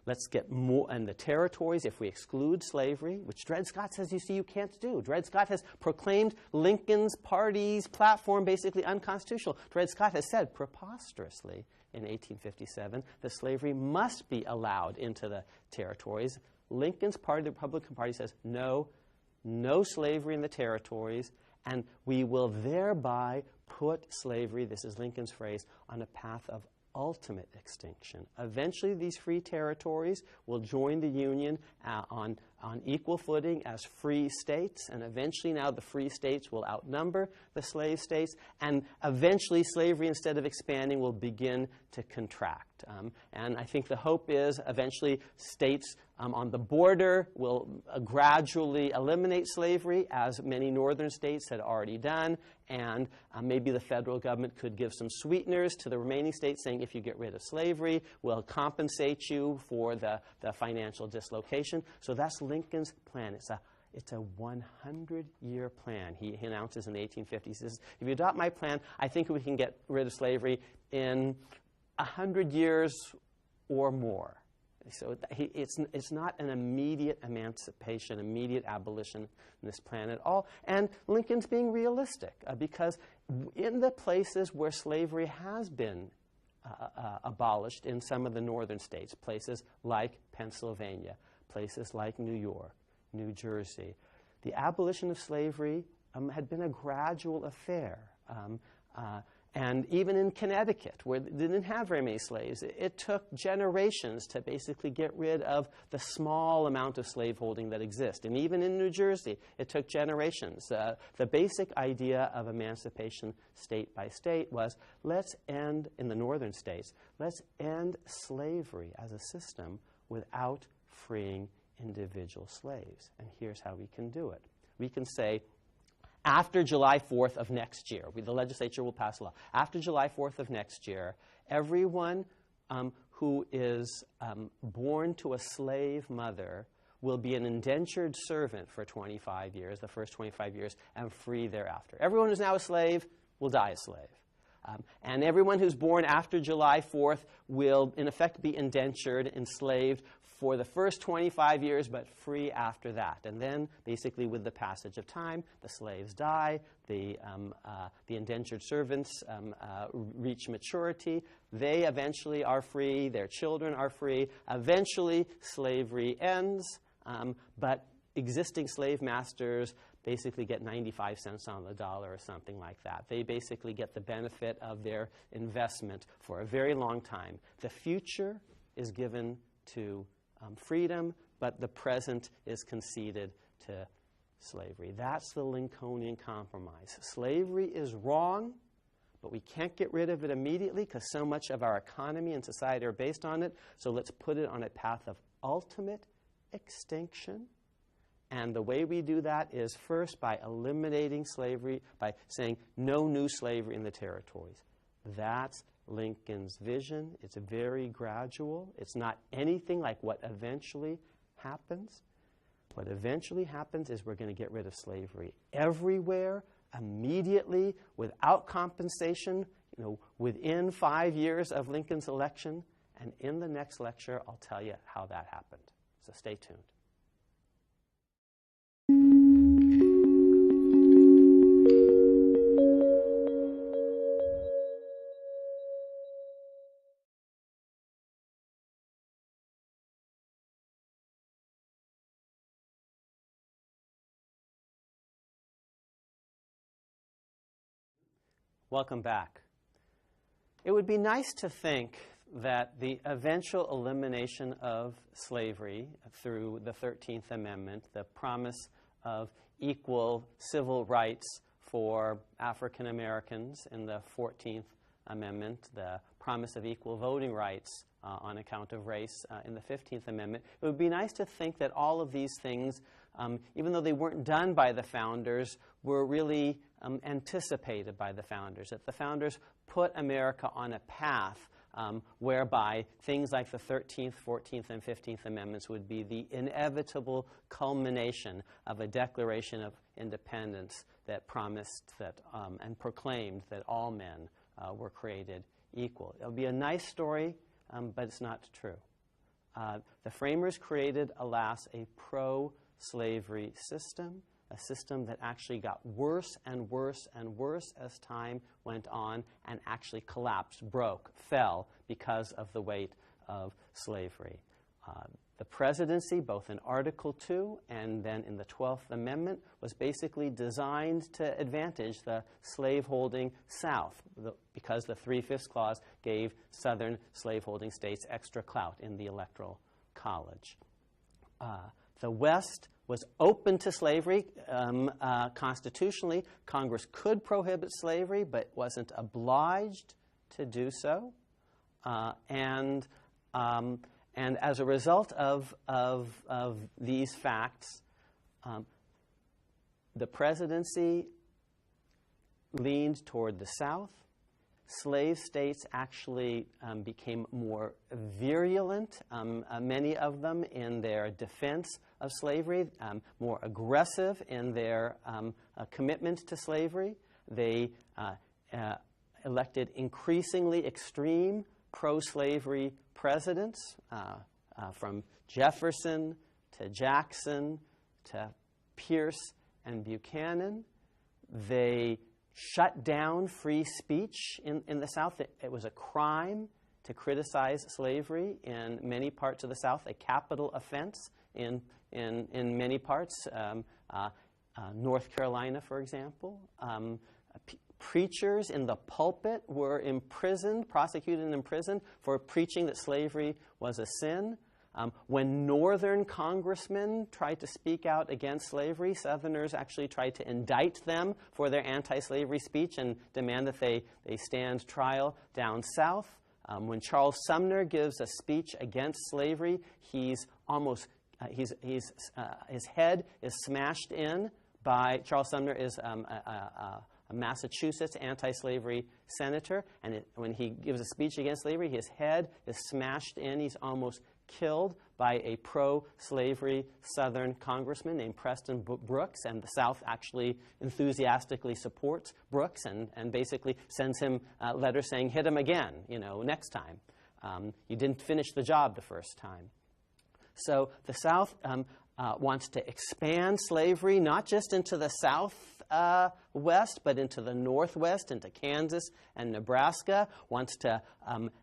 let's get more, and the territories, if we exclude slavery, which Dred Scott says, you see, you can't do. Dred Scott has proclaimed Lincoln's party's platform basically unconstitutional. Dred Scott has said preposterously in 1857 that slavery must be allowed into the territories. Lincoln's party, the Republican Party, says no slavery in the territories, and we will thereby put slavery, this is Lincoln's phrase, on a path of ultimate extinction. Eventually, these free territories will join the Union on equal footing as free states, and eventually now the free states will outnumber the slave states, and eventually slavery, instead of expanding, will begin to contract. And I think the hope is eventually states on the border will gradually eliminate slavery, as many northern states had already done, and maybe the federal government could give some sweeteners to the remaining states, saying if you get rid of slavery, we'll compensate you for the financial dislocation. So that's Lincoln's plan. It's a 100-year plan. He announces in the 1850s, he says, if you adopt my plan, I think we can get rid of slavery in 100 years or more. So it's not an immediate emancipation, immediate abolition in this plan at all. And Lincoln's being realistic because in the places where slavery has been abolished in some of the northern states, places like Pennsylvania, places like New York, New Jersey, the abolition of slavery had been a gradual affair. And even in Connecticut, where they didn't have very many slaves, it took generations to basically get rid of the small amount of slaveholding that exists. And even in New Jersey, it took generations. The basic idea of emancipation state by state was, let's end, in the northern states, let's end slavery as a system without freeing individual slaves. And here's how we can do it. We can say, after July 4th of next year, the legislature will pass a law. After July 4th of next year, everyone who is born to a slave mother will be an indentured servant for 25 years, the first 25 years, and free thereafter. Everyone who's now a slave will die a slave. And everyone who's born after July 4th will, in effect, be indentured, enslaved for the first 25 years, but free after that. And then, basically, with the passage of time, the slaves die, the indentured servants reach maturity. They eventually are free. Their children are free. Eventually, slavery ends, but existing slave masters basically get 95 cents on the dollar or something like that. They basically get the benefit of their investment for a very long time. The future is given to freedom, but the present is conceded to slavery. That's the Lincolnian compromise. Slavery is wrong, but we can't get rid of it immediately because so much of our economy and society are based on it. So let's put it on a path of ultimate extinction. And the way we do that is first by eliminating slavery, by saying no new slavery in the territories. That's Lincoln's vision. It's very gradual. It's not anything like what eventually happens. What eventually happens is we're going to get rid of slavery everywhere, immediately, without compensation, within 5 years of Lincoln's election. And in the next lecture, I'll tell you how that happened. So stay tuned. Welcome back. It would be nice to think that the eventual elimination of slavery through the 13th Amendment, the promise of equal civil rights for African Americans in the 14th Amendment, the promise of equal voting rights on account of race in the 15th Amendment. It would be nice to think that all of these things, even though they weren't done by the founders, were really anticipated by the founders, that the founders put America on a path whereby things like the 13th, 14th, and 15th Amendments would be the inevitable culmination of a Declaration of Independence that promised that and proclaimed that all men were created equal. It would be a nice story, but it's not true. The framers created, alas, a pro-slavery system, a system that actually got worse and worse and worse as time went on and actually collapsed, broke, fell because of the weight of slavery. The presidency, both in Article II and then in the 12th Amendment, was basically designed to advantage the slaveholding South because the 3/5 clause gave southern slaveholding states extra clout in the Electoral College. The West was open to slavery constitutionally. Congress could prohibit slavery, but wasn't obliged to do so. And as a result of these facts, the presidency leaned toward the South. Slave states actually became more virulent, many of them in their defense of slavery, more aggressive in their commitment to slavery. They elected increasingly extreme pro-slavery presidents, from Jefferson to Jackson to Pierce and Buchanan. They shut down free speech in the South. It was a crime to criticize slavery in many parts of the South, a capital offense in many parts. North Carolina, for example. Preachers in the pulpit were imprisoned, prosecuted and imprisoned for preaching that slavery was a sin. When Northern congressmen tried to speak out against slavery, Southerners actually tried to indict them for their anti-slavery speech and demand that they stand trial down South. When Charles Sumner gives a speech against slavery, his head is smashed in by Charles Sumner is a Massachusetts anti-slavery senator, and when he gives a speech against slavery, his head is smashed in. He's almost killed by a pro-slavery Southern congressman named Preston Brooks, and the South actually enthusiastically supports Brooks and basically sends him letters saying, hit him again, next time. You didn't finish the job the first time. So the South wants to expand slavery not just into the Southwest, but into the Northwest, into Kansas and Nebraska, wants to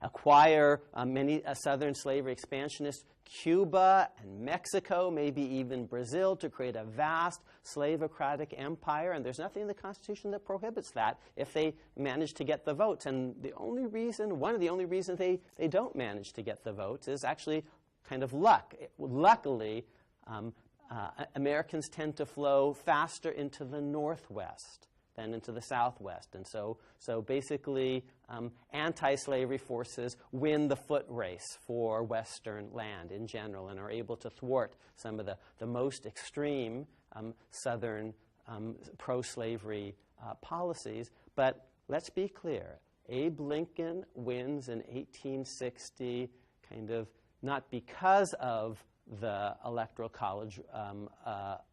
acquire many Southern slavery expansionists, Cuba and Mexico, maybe even Brazil, to create a vast slavocratic empire. And there's nothing in the Constitution that prohibits that if they manage to get the votes. And one of the only reasons they don't manage to get the votes is actually kind of luck. Luckily, Americans tend to flow faster into the Northwest than into the Southwest. And so basically, anti-slavery forces win the foot race for Western land in general and are able to thwart some of the most extreme Southern pro-slavery policies. But let's be clear. Abe Lincoln wins in 1860 kind of not because of the Electoral College,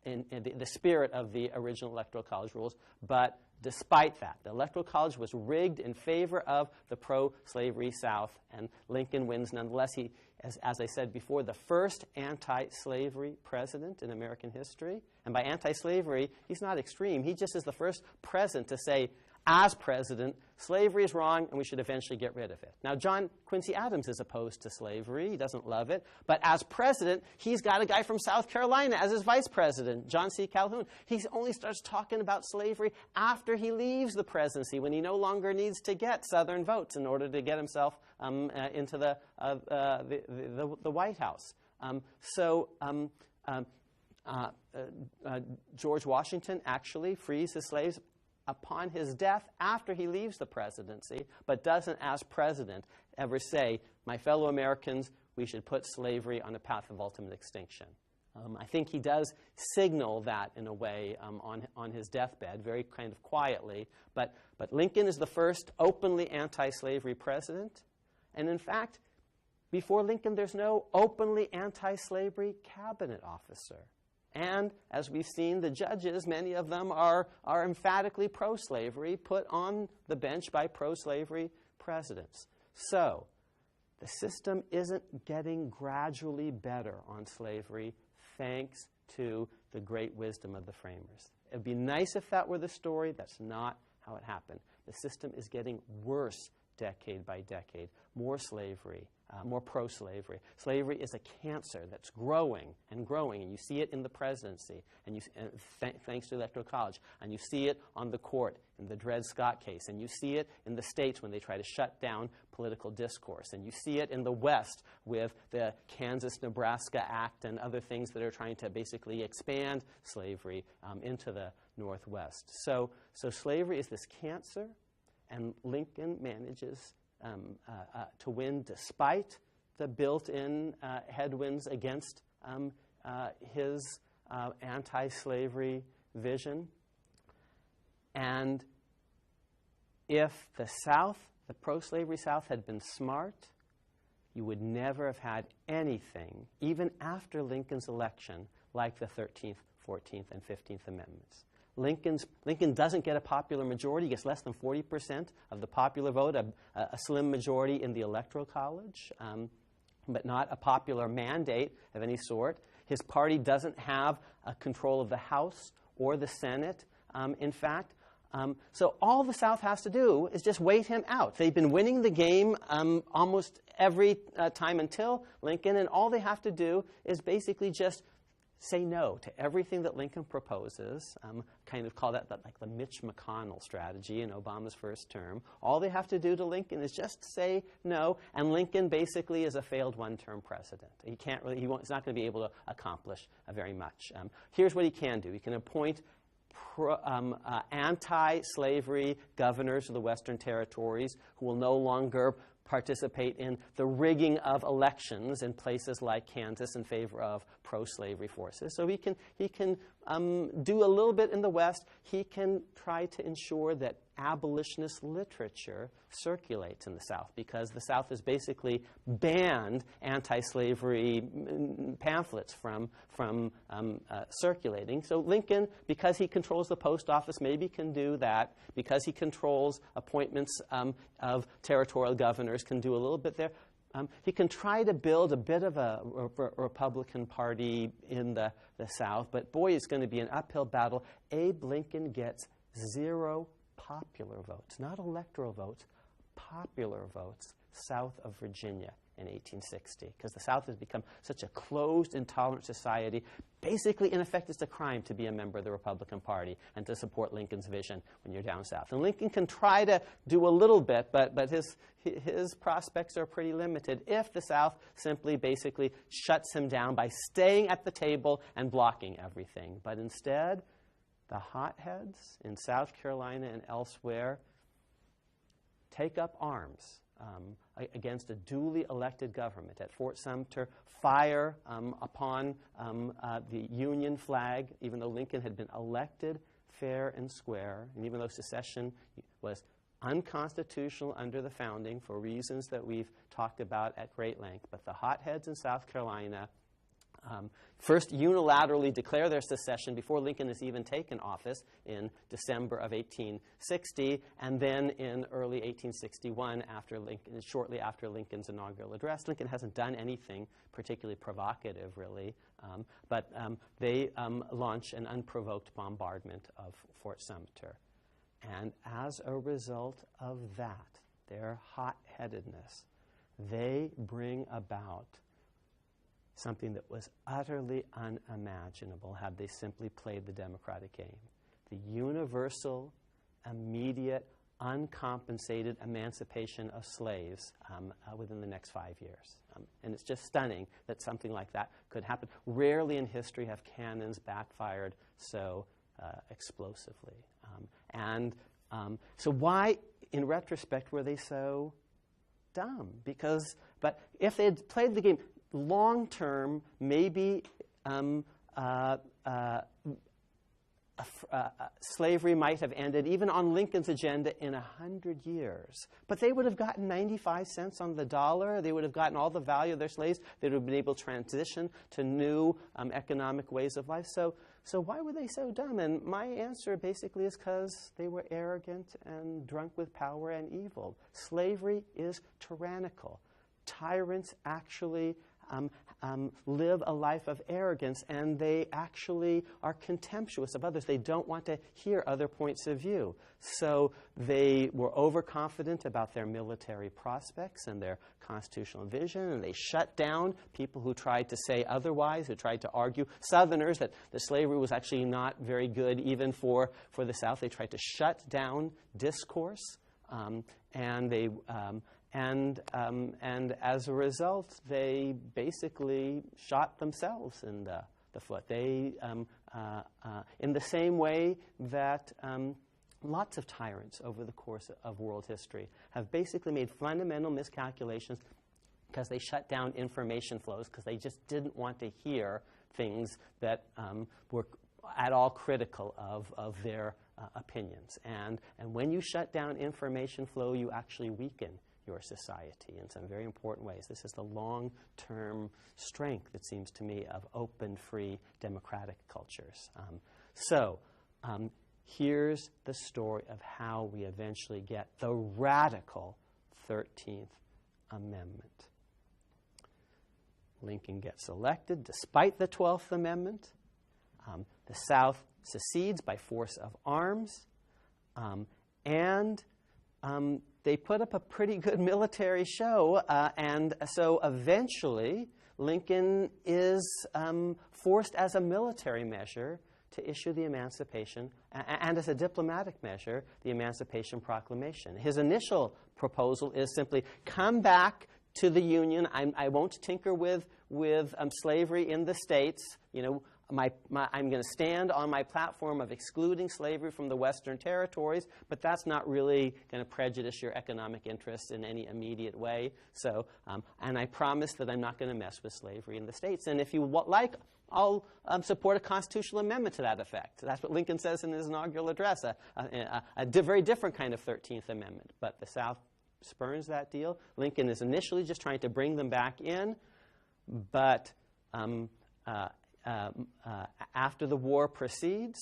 in the spirit of the original Electoral College rules, but despite that. The Electoral College was rigged in favor of the pro-slavery South, and Lincoln wins nonetheless. He, as I said before, the first anti-slavery president in American history. And by anti-slavery, he's not extreme. He just is the first president to say, as president, slavery is wrong and we should eventually get rid of it. Now, John Quincy Adams is opposed to slavery. He doesn't love it. But as president, he's got a guy from South Carolina as his vice president, John C. Calhoun. He only starts talking about slavery after he leaves the presidency, when he no longer needs to get Southern votes in order to get himself into the White House. George Washington actually frees his slaves upon his death after he leaves the presidency, but doesn't, as president, ever say, my fellow Americans, we should put slavery on a path of ultimate extinction. I think he does signal that in a way on his deathbed, very kind of quietly. But Lincoln is the first openly anti-slavery president. And in fact, before Lincoln, there's no openly anti-slavery cabinet officer. And as we've seen, the judges, many of them are emphatically pro-slavery, put on the bench by pro-slavery presidents. So the system isn't getting gradually better on slavery thanks to the great wisdom of the framers. It would be nice if that were the story. That's not how it happened. The system is getting worse decade by decade. More slavery, more pro-slavery. Slavery is a cancer that's growing and growing, and you see it in the presidency, and thanks to the Electoral College, and you see it on the court in the Dred Scott case, and you see it in the states when they try to shut down political discourse, and you see it in the West with the Kansas-Nebraska Act and other things that are trying to basically expand slavery into the Northwest. So slavery is this cancer, and Lincoln manages to win despite the built-in headwinds against his anti-slavery vision. And if the South, the pro-slavery South, had been smart, you would never have had anything, even after Lincoln's election, like the 13th, 14th, and 15th Amendments. Lincoln doesn't get a popular majority. He gets less than 40% of the popular vote, a slim majority in the Electoral College. but not a popular mandate of any sort. His party doesn't have control of the House or the Senate, in fact. So all the South has to do is just wait him out. They've been winning the game almost every time until Lincoln, and all they have to do is basically just say no to everything that Lincoln proposes, kind of call that like the Mitch McConnell strategy in Obama's first term. All they have to do to Lincoln is just say no, and Lincoln basically is a failed one-term president. He can't really, he's not going to be able to accomplish very much. Here's what he can do. He can appoint anti-slavery governors of the Western Territories who will no longer participate in the rigging of elections in places like Kansas in favor of pro-slavery forces. So he can do a little bit in the West. He can try to ensure that abolitionist literature circulates in the South, because the South has basically banned anti-slavery pamphlets from circulating. So Lincoln, because he controls the post office, maybe can do that. Because he controls appointments of territorial governors, can do a little bit there. He can try to build a bit of a Republican Party in the South, but boy, it's going to be an uphill battle. Abe Lincoln gets 0 popular votes, not electoral votes, popular votes south of Virginia in 1860, because the South has become such a closed, intolerant society. Basically, in effect, it's a crime to be a member of the Republican Party and to support Lincoln's vision when you're down south. And Lincoln can try to do a little bit, but his prospects are pretty limited if the South simply basically shuts him down by staying at the table and blocking everything. But instead, the hotheads in South Carolina and elsewhere take up arms against a duly elected government. At Fort Sumter, fire upon the Union flag, even though Lincoln had been elected fair and square, and even though secession was unconstitutional under the founding for reasons that we've talked about at great length. But the hotheads in South Carolina first unilaterally declare their secession before Lincoln has even taken office in December of 1860, and then in early 1861, shortly after Lincoln's inaugural address. Lincoln hasn't done anything particularly provocative, really, but they launch an unprovoked bombardment of Fort Sumter. And as a result of that, their hot-headedness, they bring about something that was utterly unimaginable had they simply played the democratic game. The universal, immediate, uncompensated emancipation of slaves within the next 5 years. And it's just stunning that something like that could happen. Rarely in history have cannons backfired so explosively. So why, in retrospect, were they so dumb? But if they had played the game long term, maybe slavery might have ended even on Lincoln's agenda in 100 years. But they would have gotten 95 cents on the dollar. They would have gotten all the value of their slaves. They would have been able to transition to new economic ways of life. So why were they so dumb? And my answer basically is because they were arrogant and drunk with power and evil. Slavery is tyrannical. Tyrants actually live a life of arrogance, and they actually are contemptuous of others. They don't want to hear other points of view. So they were overconfident about their military prospects and their constitutional vision, and they shut down people who tried to say otherwise, who tried to argue, Southerners, that the slavery was actually not very good even for the South. They tried to shut down discourse, and as a result, they basically shot themselves in the foot. They, in the same way that lots of tyrants over the course of world history have basically made fundamental miscalculations because they shut down information flows because they just didn't want to hear things that were at all critical of their opinions. And when you shut down information flow, you actually weaken your society in some very important ways. This is the long-term strength, it seems to me, of open, free, democratic cultures. Here's the story of how we eventually get the radical 13th Amendment. Lincoln gets elected despite the 12th Amendment. The South secedes by force of arms. And they put up a pretty good military show. And so eventually, Lincoln is forced as a military measure to issue the Emancipation, and as a diplomatic measure, the Emancipation Proclamation. His initial proposal is simply, come back to the Union. I won't tinker with slavery in the states. You know, I'm going to stand on my platform of excluding slavery from the Western territories, but that's not really going to prejudice your economic interests in any immediate way. So, and I promise that I'm not going to mess with slavery in the states. And if you like, I'll support a constitutional amendment to that effect. That's what Lincoln says in his inaugural address, a very different kind of 13th Amendment. But the South spurns that deal. Lincoln is initially just trying to bring them back in, but after the war proceeds,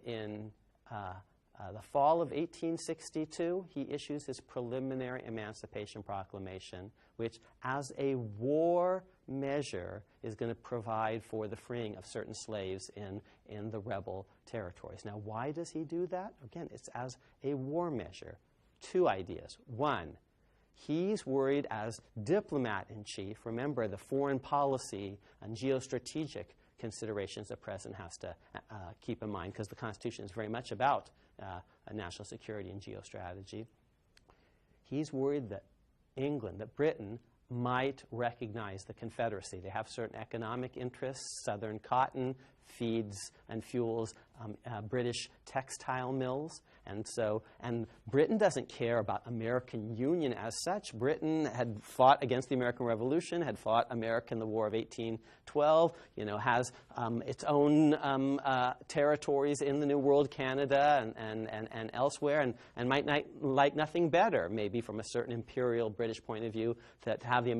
in the fall of 1862, he issues his preliminary Emancipation Proclamation, which, as a war measure, is going to provide for the freeing of certain slaves in the rebel territories. Now, why does he do that? Again, it's as a war measure. Two ideas. One, he's worried as diplomat-in-chief. Remember, the foreign policy and geostrategic considerations the president has to keep in mind, because the Constitution is very much about national security and geostrategy. He's worried that England, that Britain, might recognize the Confederacy. They have certain economic interests. Southern cotton feeds and fuels British textile mills. And Britain doesn't care about American Union as such. Britain had fought against the American Revolution, had fought America in the War of 1812, has its own territories in the New World, Canada and elsewhere, and might not like nothing better, maybe from a certain imperial British point of view, to have the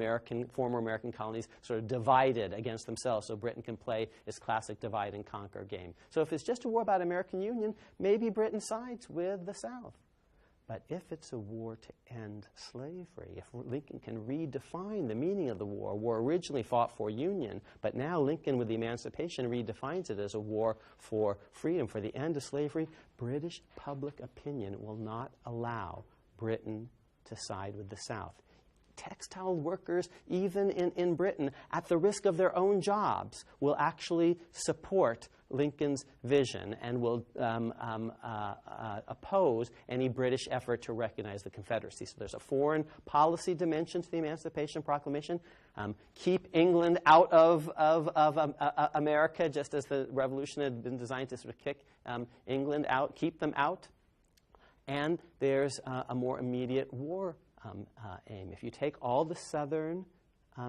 former American colonies sort of divided against themselves so Britain can play its classic divide and conquer game. So if it's just a war about American Union, maybe Britain sides with the South. But if it's a war to end slavery, if Lincoln can redefine the meaning of the war originally fought for union, but now Lincoln with the Emancipation redefines it as a war for freedom, for the end of slavery, British public opinion will not allow Britain to side with the South. Textile workers, even in Britain, at the risk of their own jobs, will actually support Lincoln's vision and will oppose any British effort to recognize the Confederacy. So there's a foreign policy dimension to the Emancipation Proclamation. Keep England out of America, just as the Revolution had been designed to sort of kick England out, keep them out. And there's a more immediate war aim. If you take all the Southern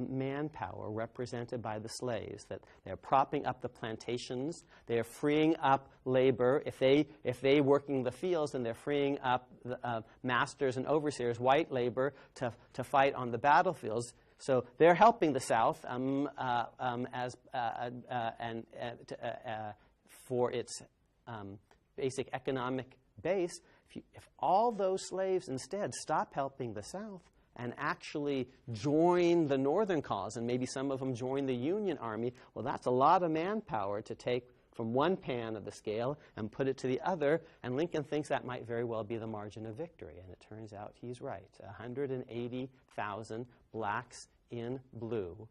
manpower represented by the slaves, that they're propping up the plantations, they're freeing up labor. If they working the fields, then they're freeing up the, masters and overseers, white labor, to fight on the battlefields. So they're helping the South for its basic economic base. If all those slaves instead stop helping the South and actually join the Northern cause, and maybe some of them join the Union Army, well, that's a lot of manpower to take from one pan of the scale and put it to the other, and Lincoln thinks that might very well be the margin of victory, and it turns out he's right. 180,000 blacks in blue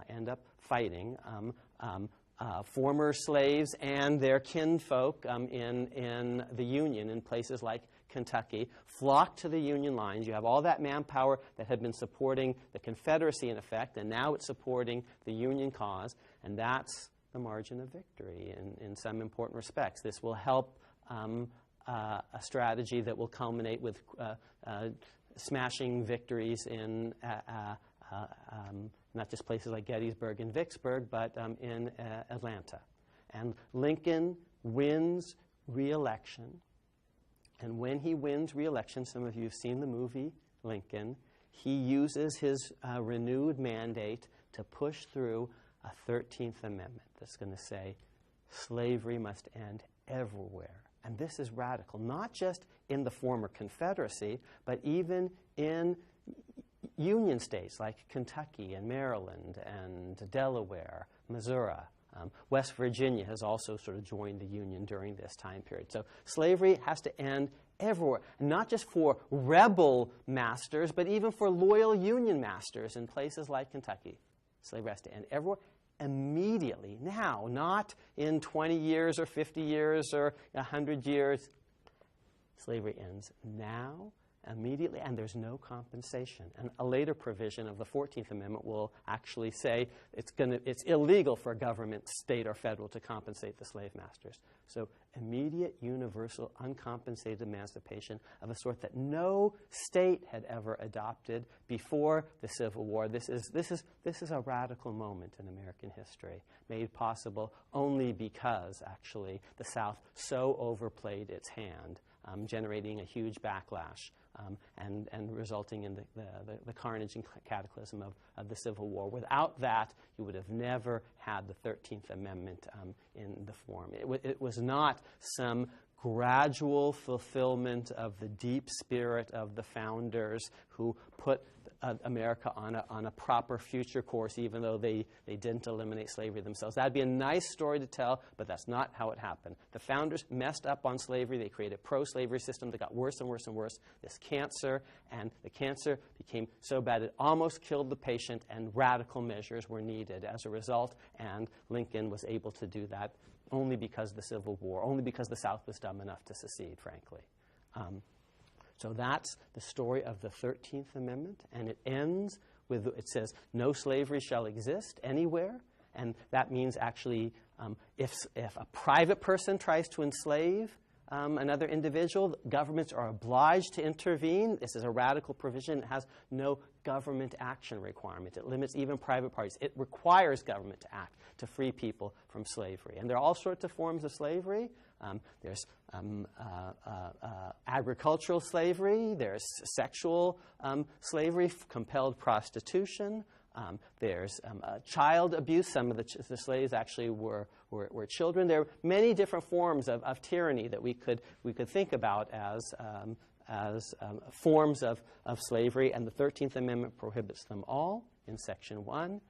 end up fighting former slaves and their kinfolk in the Union in places like Kentucky flock to the Union lines. You have all that manpower that had been supporting the Confederacy in effect, and now it's supporting the Union cause, and that's the margin of victory in some important respects. This will help a strategy that will culminate with smashing victories in not just places like Gettysburg and Vicksburg, but in Atlanta. And Lincoln wins re-election. And when he wins re-election, some of you have seen the movie Lincoln, he uses his renewed mandate to push through a 13th Amendment that's going to say slavery must end everywhere. And this is radical, not just in the former Confederacy, but even in Union states like Kentucky and Maryland and Delaware, Missouri. West Virginia has also sort of joined the Union during this time period. So slavery has to end everywhere, not just for rebel masters, but even for loyal Union masters in places like Kentucky. Slavery has to end everywhere immediately, now, not in 20 years or 50 years or 100 years. Slavery ends now, immediately, and there's no compensation. And a later provision of the 14th Amendment will actually say it's illegal for a government, state or federal, to compensate the slave masters. So immediate, universal, uncompensated emancipation of a sort that no state had ever adopted before the Civil War. This is a radical moment in American history, made possible only because, actually, the South so overplayed its hand, generating a huge backlash and resulting in the carnage and cataclysm of the Civil War. Without that, you would have never had the 13th Amendment in the form. It was not some gradual fulfillment of the deep spirit of the founders who put America on a proper future course, even though they didn't eliminate slavery themselves. That'd be a nice story to tell, but that's not how it happened. The founders messed up on slavery. They created a pro-slavery system that got worse and worse and worse. This cancer, and the cancer became so bad it almost killed the patient, and radical measures were needed as a result, and Lincoln was able to do that only because of the Civil War, only because the South was dumb enough to secede, frankly. So that's the story of the 13th Amendment, and it ends with, it says, no slavery shall exist anywhere, and that means actually if a private person tries to enslave another individual, governments are obliged to intervene. This is a radical provision. It has no government action requirement. It limits even private parties. It requires government to act to free people from slavery. And there are all sorts of forms of slavery. There's agricultural slavery. There's sexual slavery, compelled prostitution. There's child abuse. Some of the slaves actually were children. There are many different forms of tyranny that we could think about as forms of slavery, and the 13th Amendment prohibits them all in Section 1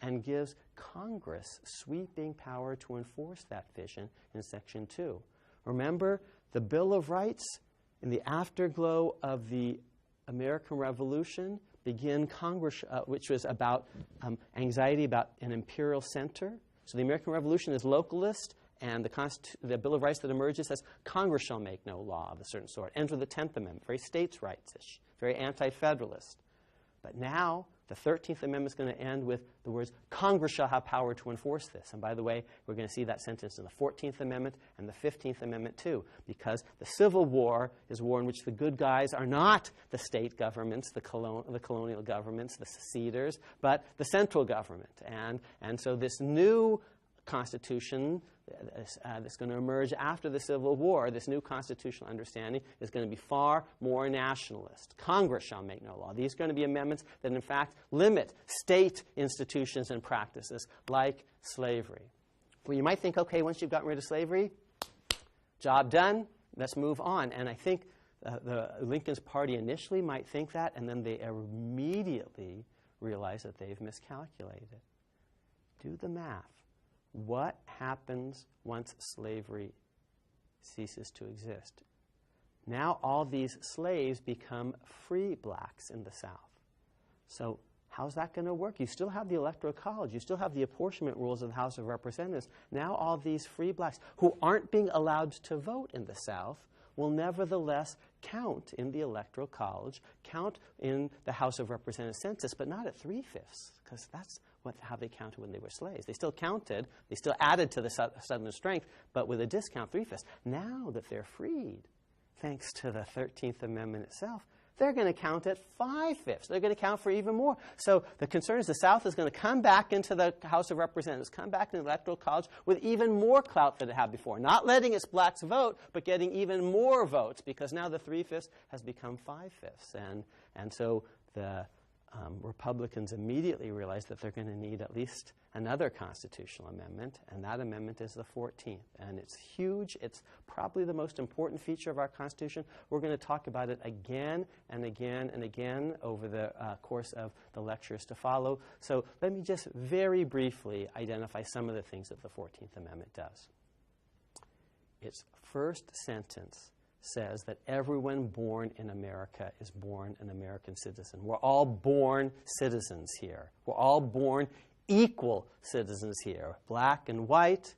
and gives Congress sweeping power to enforce that vision in Section 2. Remember, the Bill of Rights, in the afterglow of the American Revolution, began Congress, which was about anxiety about an imperial center. So the American Revolution is localist, and the Bill of Rights that emerges says Congress shall make no law of a certain sort. Enter the 10th Amendment, very states' rights-ish, very anti-federalist. But now the 13th Amendment is going to end with the words, Congress shall have power to enforce this. And by the way, we're going to see that sentence in the 14th Amendment and the 15th Amendment too, because the Civil War is a war in which the good guys are not the state governments, the colonial governments, the seceders, but the central government. And so this new Constitution that's going to emerge after the Civil War, this new constitutional understanding, is going to be far more nationalist. Congress shall make no law. These are going to be amendments that, in fact, limit state institutions and practices like slavery. Well, you might think, okay, once you've gotten rid of slavery, job done, let's move on. And I think Lincoln's party initially might think that, and then they immediately realize that they've miscalculated. Do the math. What happens once slavery ceases to exist? Now all these slaves become free blacks in the South. So how's that going to work? You still have the Electoral College. You still have the apportionment rules of the House of Representatives. Now all these free blacks who aren't being allowed to vote in the South will nevertheless count in the Electoral College, count in the House of Representatives census, but not at 3/5, because that's how they counted when they were slaves. They still counted, they still added to the Southern strength, but with a discount 3/5. Now that they're freed, thanks to the 13th Amendment itself, they're going to count at 5/5. They're going to count for even more. So the concern is the South is going to come back into the House of Representatives, come back into the Electoral College with even more clout than it had before. Not letting its blacks vote, but getting even more votes, because now the 3/5 has become 5/5. And so the Republicans immediately realized that they're going to need at least another constitutional amendment, and that amendment is the 14th. And it's huge. It's probably the most important feature of our Constitution. We're going to talk about it again and again and again over the course of the lectures to follow. So let me just very briefly identify some of the things that the 14th Amendment does. Its first sentence says that everyone born in America is born an American citizen. We're all born citizens here. We're all born equal citizens here. Black and white.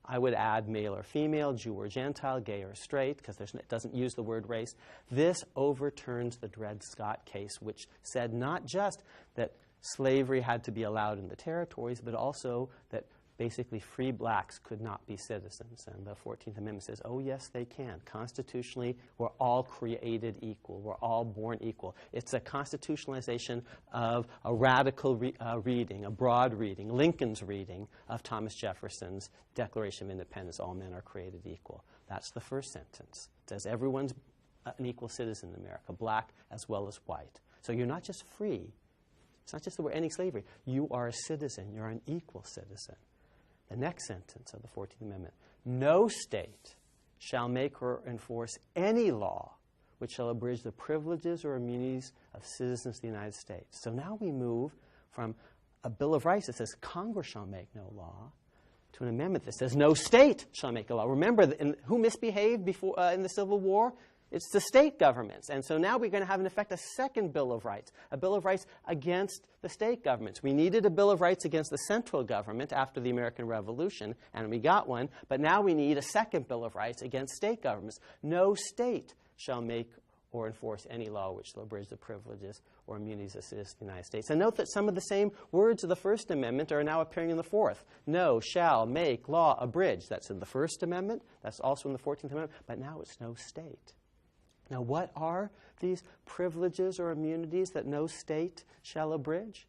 I would add male or female, Jew or Gentile, gay or straight, because it doesn't use the word race. This overturns the Dred Scott case, which said not just that slavery had to be allowed in the territories, but also that basically free blacks could not be citizens. And the 14th Amendment says, oh, yes, they can. Constitutionally, we're all created equal. We're all born equal. It's a constitutionalization of a radical reading, a broad reading, Lincoln's reading of Thomas Jefferson's Declaration of Independence, all men are created equal. That's the first sentence. It says everyone's an equal citizen in America, black as well as white. So you're not just free. It's not just that we're ending slavery. You are a citizen. You're an equal citizen. The next sentence of the 14th Amendment, no state shall make or enforce any law which shall abridge the privileges or immunities of citizens of the United States. So now we move from a Bill of Rights that says Congress shall make no law to an amendment that says no state shall make a law. Remember, who misbehaved before in the Civil War? It's the state governments. And so now we're going to have, in effect, a second Bill of Rights, a Bill of Rights against the state governments. We needed a Bill of Rights against the central government after the American Revolution, and we got one. But now we need a second Bill of Rights against state governments. No state shall make or enforce any law which shall abridge the privileges or immunities of citizens of the United States. And note that some of the same words of the First Amendment are now appearing in the Fourth. No, shall, make, law, abridge. That's in the First Amendment. That's also in the 14th Amendment. But now it's no state. Now, what are these privileges or immunities that no state shall abridge?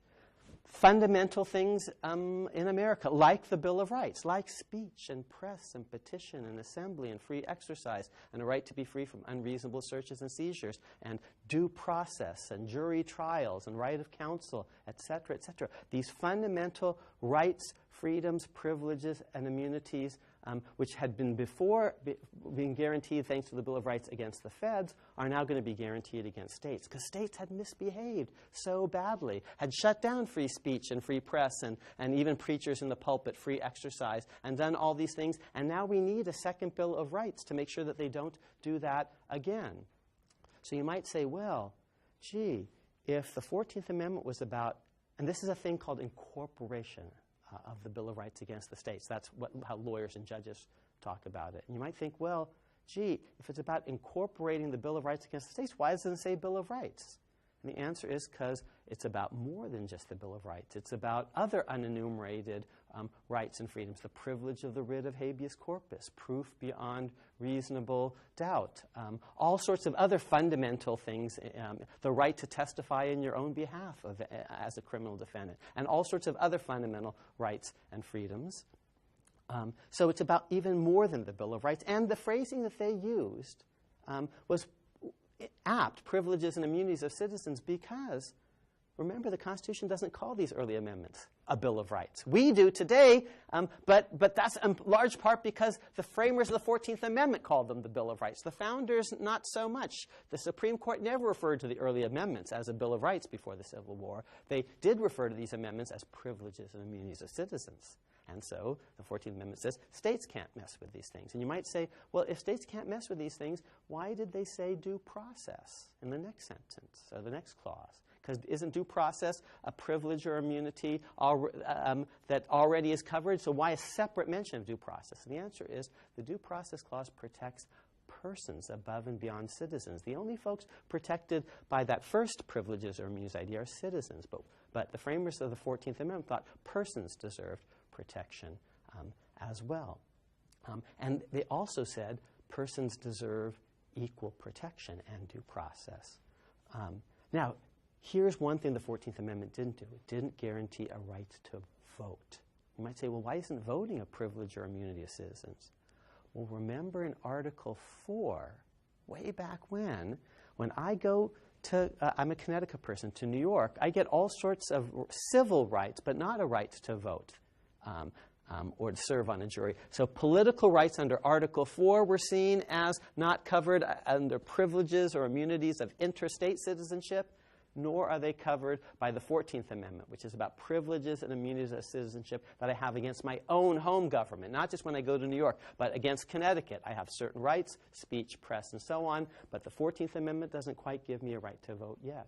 Fundamental things in America, like the Bill of Rights, like speech and press and petition and assembly and free exercise and a right to be free from unreasonable searches and seizures and due process and jury trials and right of counsel, etc., etc. These fundamental rights, freedoms, privileges, and immunities which had been before being guaranteed thanks to the Bill of Rights against the feds, are now going to be guaranteed against states, because states had misbehaved so badly, had shut down free speech and free press and even preachers in the pulpit, free exercise, and done all these things. And now we need a second Bill of Rights to make sure that they don't do that again. So you might say, well, gee, if the 14th Amendment was about, and this is a thing called incorporation of the Bill of Rights against the states. That's how lawyers and judges talk about it. And you might think, well, gee, if it's about incorporating the Bill of Rights against the states, why doesn't it say Bill of Rights? And the answer is because it's about more than just the Bill of Rights. It's about other unenumerated rights and freedoms, the privilege of the writ of habeas corpus, proof beyond reasonable doubt, all sorts of other fundamental things, the right to testify in your own behalf as a criminal defendant, and all sorts of other fundamental rights and freedoms. So it's about even more than the Bill of Rights. And the phrasing that they used was apt, privileges and immunities of citizens, because, remember, the Constitution doesn't call these early amendments a Bill of Rights. We do today, but that's in large part because the framers of the 14th Amendment called them the Bill of Rights. The founders, not so much. The Supreme Court never referred to the early amendments as a Bill of Rights before the Civil War. They did refer to these amendments as privileges and immunities of citizens. And so the 14th Amendment says states can't mess with these things. And you might say, well, if states can't mess with these things, why did they say due process in the next sentence, or the next clause? Because isn't due process a privilege or immunity that already is covered? So why a separate mention of due process? And the answer is the due process clause protects persons above and beyond citizens. The only folks protected by that first privileges or immunities idea are citizens. But the framers of the 14th Amendment thought persons deserved protection as well. And they also said persons deserve equal protection and due process. Now, here's one thing the 14th Amendment didn't do. It didn't guarantee a right to vote. You might say, well, why isn't voting a privilege or immunity of citizens? Well, remember in Article 4, way back when I go I'm a Connecticut person, to New York, I get all sorts of civil rights, but not a right to vote or to serve on a jury. So political rights under Article 4 were seen as not covered under privileges or immunities of interstate citizenship, nor are they covered by the 14th Amendment, which is about privileges and immunities of citizenship that I have against my own home government, not just when I go to New York, but against Connecticut. I have certain rights, speech, press, and so on, but the 14th Amendment doesn't quite give me a right to vote yet.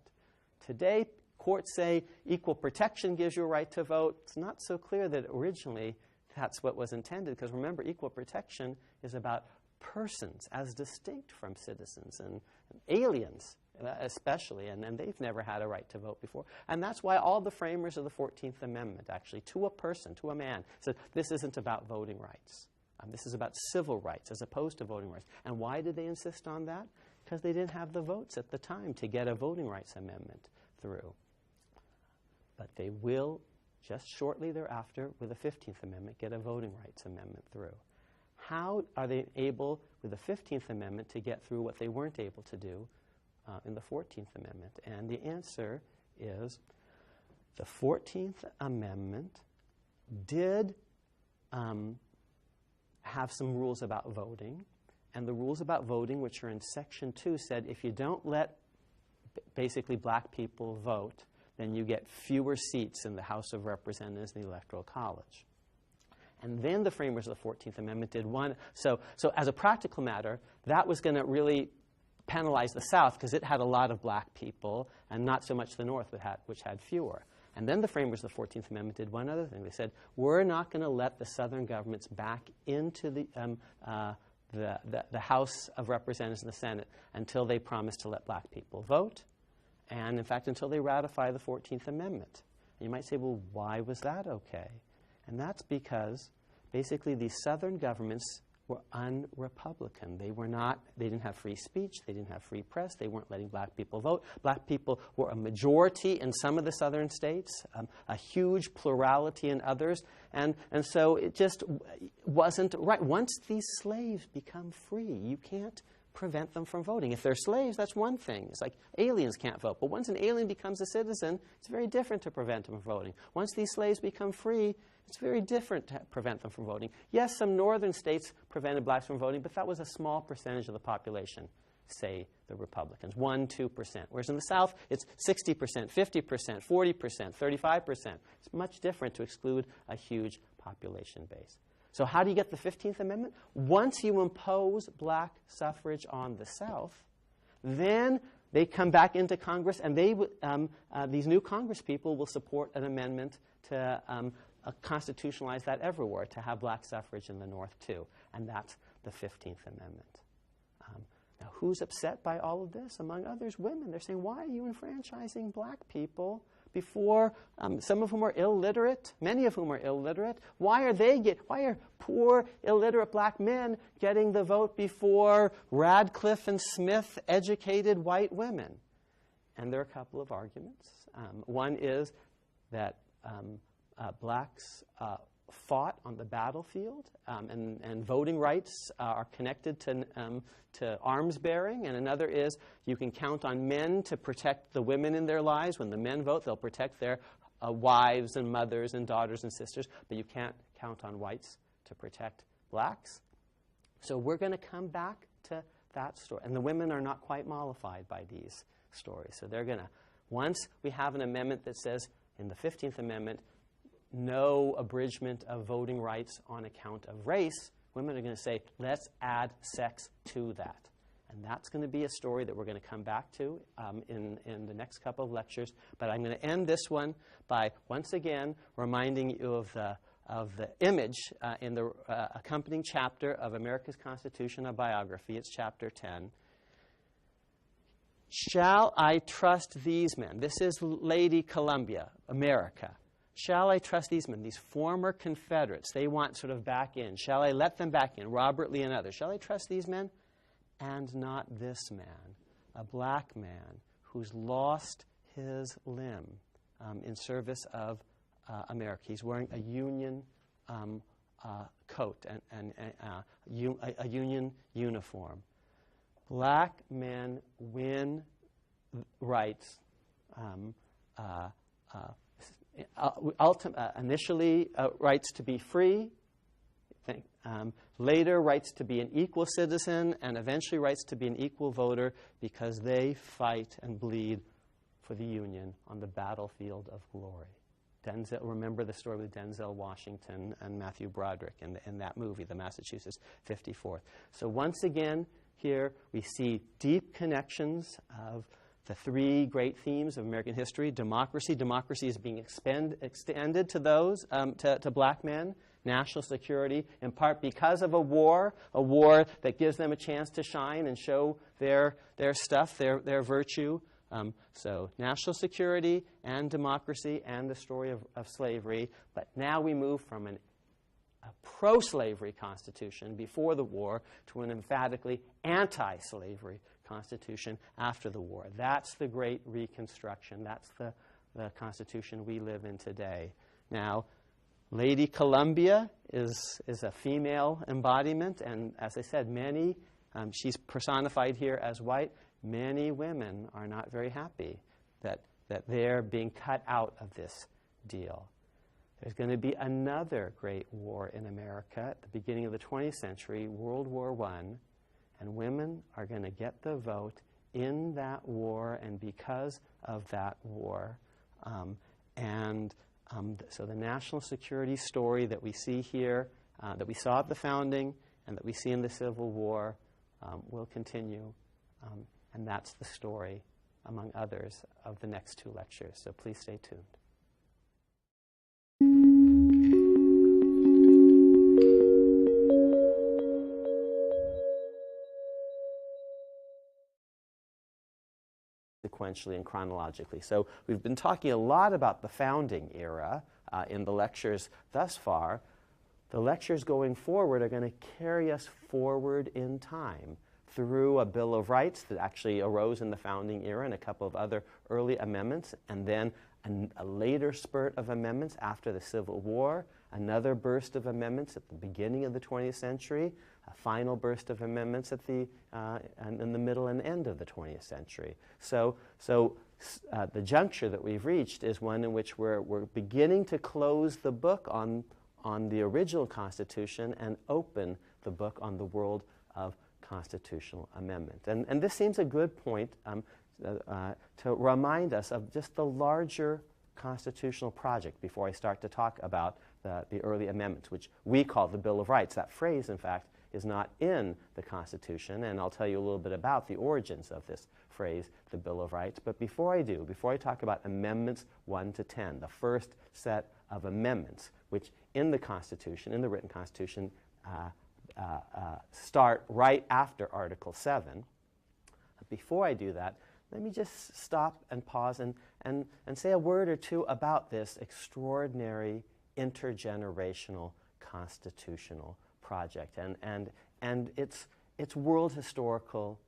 Today, courts say equal protection gives you a right to vote. It's not so clear that originally that's what was intended, because remember, equal protection is about persons as distinct from citizens and aliens especially, and they've never had a right to vote before. And that's why all the framers of the 14th Amendment, actually, to a person, to a man, said this isn't about voting rights. This is about civil rights as opposed to voting rights. And why did they insist on that? Because they didn't have the votes at the time to get a voting rights amendment through. But they will, just shortly thereafter, with the 15th Amendment, get a voting rights amendment through. How are they able, with the 15th Amendment, to get through what they weren't able to do in the 14th Amendment? And the answer is the 14th Amendment did have some rules about voting. And the rules about voting, which are in Section 2, said if you don't let basically black people vote, then you get fewer seats in the House of Representatives and the Electoral College. And then the framers of the 14th Amendment did one. So as a practical matter, that was going to really penalize the South because it had a lot of black people and not so much the North, which had fewer. And then the framers of the 14th Amendment did one other thing. They said, we're not going to let the Southern governments back into the House of Representatives and the Senate until they promise to let black people vote, and in fact until they ratify the 14th Amendment. And you might say, well, why was that okay? And that's because basically these Southern governments were un-Republican. They didn't have free speech, they didn't have free press, they weren't letting black people vote. Black people were a majority in some of the Southern states, a huge plurality in others, and so it just wasn't right. Once these slaves become free, you can't prevent them from voting. If they're slaves, that's one thing. It's like aliens can't vote. But once an alien becomes a citizen, it's very different to prevent them from voting. Once these slaves become free, it's very different to prevent them from voting. Yes, some northern states prevented blacks from voting, but that was a small percentage of the population, say the Republicans, 1-2%. Whereas in the South, it's 60%, 50%, 40%, 35%. It's much different to exclude a huge population base. So how do you get the 15th Amendment? Once you impose black suffrage on the South, then they come back into Congress, and these new Congress people will support an amendment to constitutionalize that everywhere, to have black suffrage in the North too. And that's the 15th Amendment. Now, who's upset by all of this? Among others, women. They're saying, why are you enfranchising black people before, some of whom are illiterate, many of whom are illiterate? Why are poor, illiterate black men getting the vote before Radcliffe and Smith educated white women? And there are a couple of arguments. One is that blacks fought on the battlefield, and voting rights are connected to arms bearing. And another is you can count on men to protect the women in their lives. When the men vote, they'll protect their wives and mothers and daughters and sisters, but you can't count on whites to protect blacks. So we're going to come back to that story. And the women are not quite mollified by these stories. So they're going to, once we have an amendment that says in the 15th Amendment, no abridgment of voting rights on account of race, women are going to say, let's add sex to that. And that's going to be a story that we're going to come back to in the next couple of lectures. But I'm going to end this one by, once again, reminding you of the image in the accompanying chapter of America's Constitution, a biography. It's chapter 10. Shall I trust these men? This is Lady Columbia, America. Shall I trust these men, these former Confederates? They want sort of back in. Shall I let them back in? Robert Lee and others. Shall I trust these men? And not this man, a black man who's lost his limb in service of America. He's wearing a Union coat and a Union uniform. Black men win rights, initially rights to be free, later rights to be an equal citizen, and eventually rights to be an equal voter, because they fight and bleed for the Union on the battlefield of glory. Remember the story with Denzel Washington and Matthew Broderick in that movie, the Massachusetts 54th. So once again, here we see deep connections of the three great themes of American history. Democracy. Democracy is being extended to those, to black men. National security, in part because of a war that gives them a chance to shine and show their stuff, their virtue. So national security and democracy and the story of slavery. But now we move from a pro-slavery constitution before the war to an emphatically anti-slavery constitution after the war. That's the great Reconstruction. That's the constitution we live in today. Now, Lady Columbia is a female embodiment, and as I said, she's personified here as white. Many women are not very happy that they're being cut out of this deal. There's going to be another great war in America at the beginning of the 20th century, World War I, and women are going to get the vote in that war and because of that war. So the national security story that we see here, that we saw at the founding and that we see in the Civil War, will continue. And that's the story, among others, of the next two lectures. So please stay tuned. Sequentially and chronologically. So we've been talking a lot about the founding era in the lectures thus far. The lectures going forward are going to carry us forward in time through a Bill of Rights that actually arose in the founding era and a couple of other early amendments, and then a later spurt of amendments after the Civil War, another burst of amendments at the beginning of the 20th century, a final burst of amendments at in the middle and end of the 20th century. So the juncture that we've reached is one in which we're beginning to close the book on the original Constitution and open the book on the world of constitutional amendment. And this seems a good point to remind us of just the larger constitutional project before I start to talk about the early amendments, which we call the Bill of Rights. That phrase, in fact, is not in the Constitution, and I'll tell you a little bit about the origins of this phrase, the Bill of Rights. But before I talk about Amendments 1 to 10, the first set of amendments, which in the Constitution, in the written Constitution, start right after Article 7. Before I do that, let me just stop and pause and say a word or two about this extraordinary intergenerational constitutional project and its world historical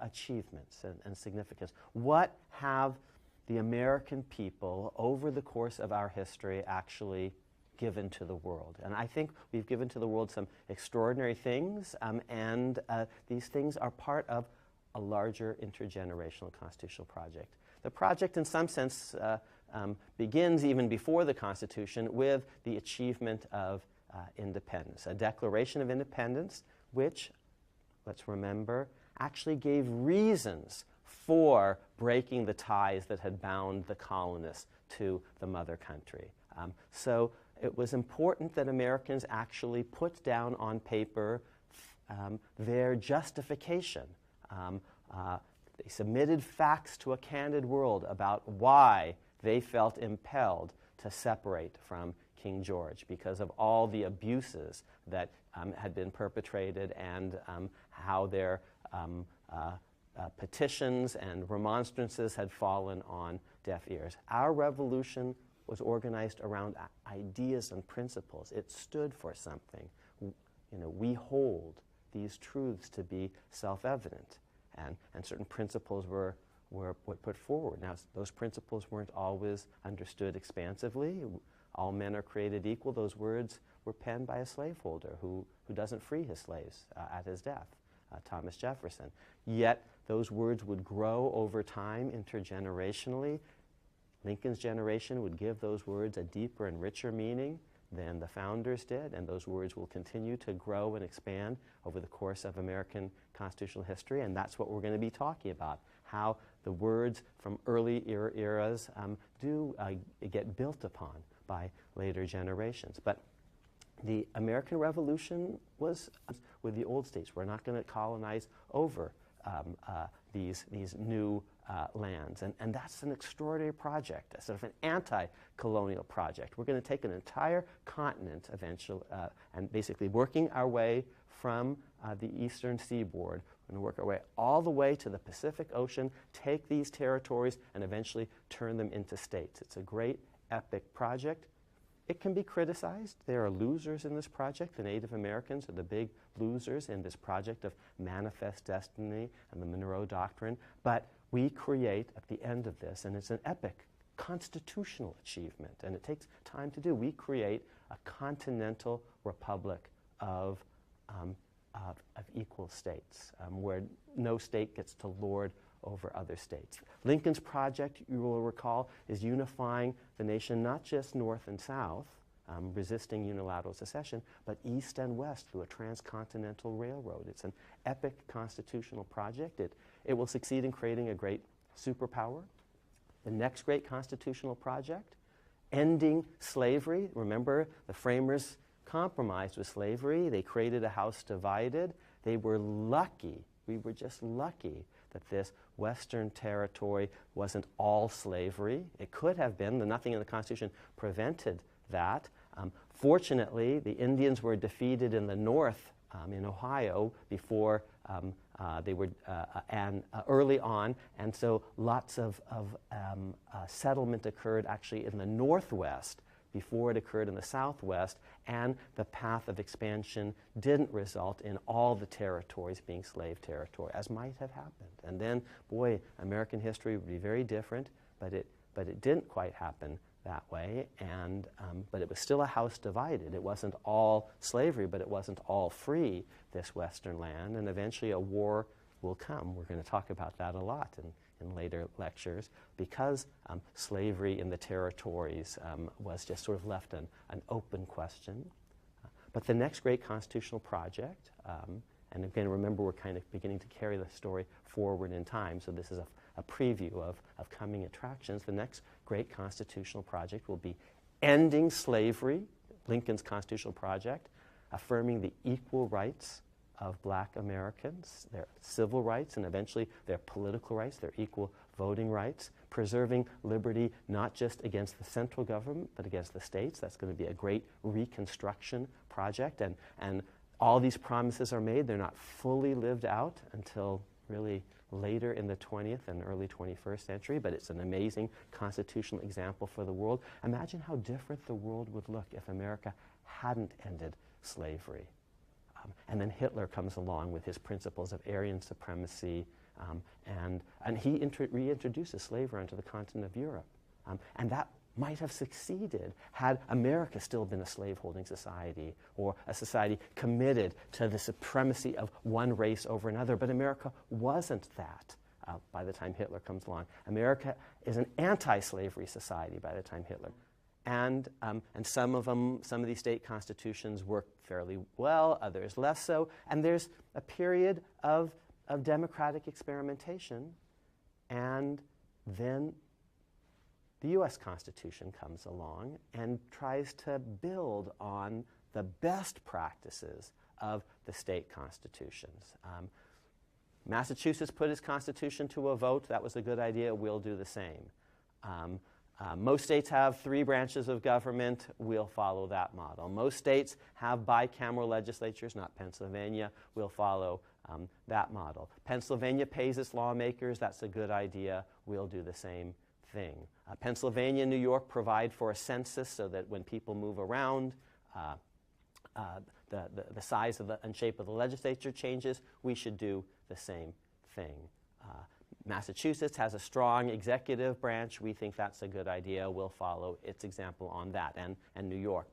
achievements and significance. What have the American people over the course of our history actually given to the world? And I think we've given to the world some extraordinary things, and these things are part of a larger intergenerational constitutional project. The project, in some sense, begins even before the Constitution with the achievement of independence, a Declaration of Independence, which, let's remember, actually gave reasons for breaking the ties that had bound the colonists to the mother country. So it was important that Americans actually put down on paper their justification. They submitted facts to a candid world about why they felt impelled to separate from King George because of all the abuses that had been perpetrated and how their petitions and remonstrances had fallen on deaf ears. Our revolution was organized around ideas and principles. It stood for something. We hold these truths to be self-evident, and certain principles were put forward. Now, those principles weren't always understood expansively. All men are created equal. Those words were penned by a slaveholder who doesn't free his slaves at his death, Thomas Jefferson. Yet Those words would grow over time intergenerationally. Lincoln's generation would give those words a deeper and richer meaning than the founders did, and those words will continue to grow and expand over the course of American constitutional history, and that's what we're going to be talking about, how the words from early eras do get built upon by later generations. But the American Revolution was with the old states. We're not going to colonize over these new lands. And that's an extraordinary project, a sort of an anti-colonial project. We're going to take an entire continent eventually and basically working our way from the eastern seaboard. We're going to work our way all the way to the Pacific Ocean, take these territories, and eventually turn them into states. It's a great, epic project. It can be criticized. There are losers in this project. The Native Americans are the big losers in this project of manifest destiny and the Monroe Doctrine. But we create, at the end of this, and it's an epic constitutional achievement, and it takes time to do, we create a continental republic of equal states, where no state gets to lord over other states. Lincoln's project, you will recall, is unifying the nation not just north and south, resisting unilateral secession, but east and west through a transcontinental railroad. It's an epic constitutional project. It will succeed in creating a great superpower. The next great constitutional project, ending slavery. Remember, the framers compromised with slavery. They created a house divided. They were lucky, we were just lucky, that this Western territory wasn't all slavery. It could have been. Nothing in the Constitution prevented that. Fortunately, the Indians were defeated in the north, in Ohio, before they were early on, and so lots of settlement occurred actually in the northwest before it occurred in the southwest, and the path of expansion didn't result in all the territories being slave territory, as might have happened. And then, boy, American history would be very different, but it didn't quite happen that way, and but it was still a house divided. It wasn't all slavery, but it wasn't all free, this Western land, and eventually a war will come. We're going to talk about that a lot in later lectures, because slavery in the territories was just sort of left an open question. But the next great constitutional project, and again, remember, we're kind of beginning to carry the story forward in time, so this is a preview of coming attractions. The next great constitutional project will be ending slavery, Lincoln's constitutional project, affirming the equal rights of black Americans, their civil rights, and eventually their political rights, their equal voting rights, preserving liberty not just against the central government, but against the states. That's going to be a great Reconstruction project, and all these promises are made. They're not fully lived out until really later in the 20th and early 21st century, but it's an amazing constitutional example for the world. Imagine how different the world would look if America hadn't ended slavery. And then Hitler comes along with his principles of Aryan supremacy, and he reintroduces slavery onto the continent of Europe. And that might have succeeded had America still been a slaveholding society, or a society committed to the supremacy of one race over another. But America wasn't that by the time Hitler comes along. America is an anti-slavery society by the time Hitler. And some of these state constitutions work fairly well, others less so. And there's a period of democratic experimentation, and then the U.S. Constitution comes along and tries to build on the best practices of the state constitutions. Massachusetts put its constitution to a vote. That was a good idea. We'll do the same. Most states have 3 branches of government. We'll follow that model. Most states have bicameral legislatures, not Pennsylvania. We'll follow that model. Pennsylvania pays its lawmakers. That's a good idea. We'll do the same thing. Pennsylvania and New York provide for a census so that when people move around, the size of and shape of the legislature changes. We should do the same thing. Massachusetts has a strong executive branch. We think that's a good idea. We'll follow its example on that, and New York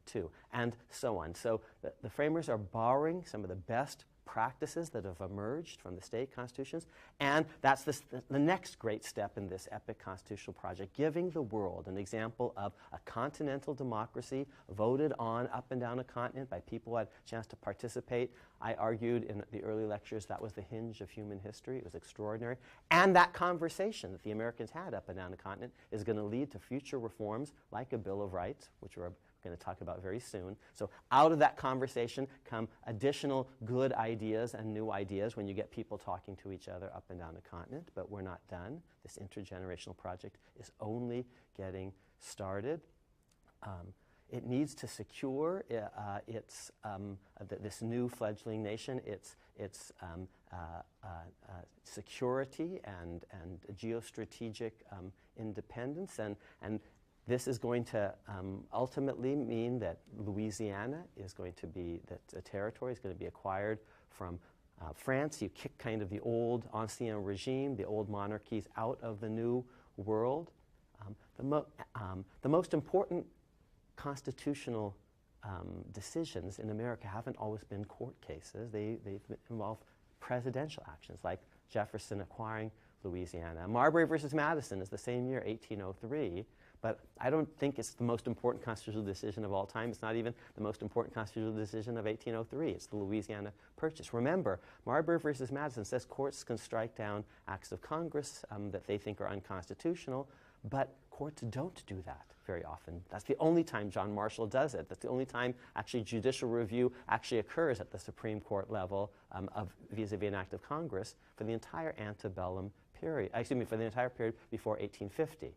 too, and so on. So the framers are borrowing some of the best practices that have emerged from the state constitutions. And that's the next great step in this epic constitutional project, giving the world an example of a continental democracy voted on up and down a continent by people who had a chance to participate. I argued in the early lectures that was the hinge of human history. It was extraordinary. And that conversation that the Americans had up and down the continent is going to lead to future reforms like a Bill of Rights, which we're going to talk about very soon. So out of that conversation come additional good ideas and new ideas when you get people talking to each other up and down the continent. But we're not done. This intergenerational project is only getting started. It needs to secure this new fledgling nation, its security and geostrategic independence, and this is going to ultimately mean that Louisiana is going to be, that the territory is going to be acquired from France. You kick kind of the old ancien regime, the old monarchies, out of the new world. The most important constitutional decisions in America haven't always been court cases. They've involved presidential actions, like Jefferson acquiring Louisiana. Marbury versus Madison is the same year, 1803, but I don't think it's the most important constitutional decision of all time. It's not even the most important constitutional decision of 1803. It's the Louisiana Purchase. Remember, Marbury versus Madison says courts can strike down acts of Congress that they think are unconstitutional, but courts don't do that very often. That's the only time John Marshall does it. That's the only time actually judicial review actually occurs at the Supreme Court level of vis-a-vis an act of Congress for the entire antebellum period, for the entire period before 1850.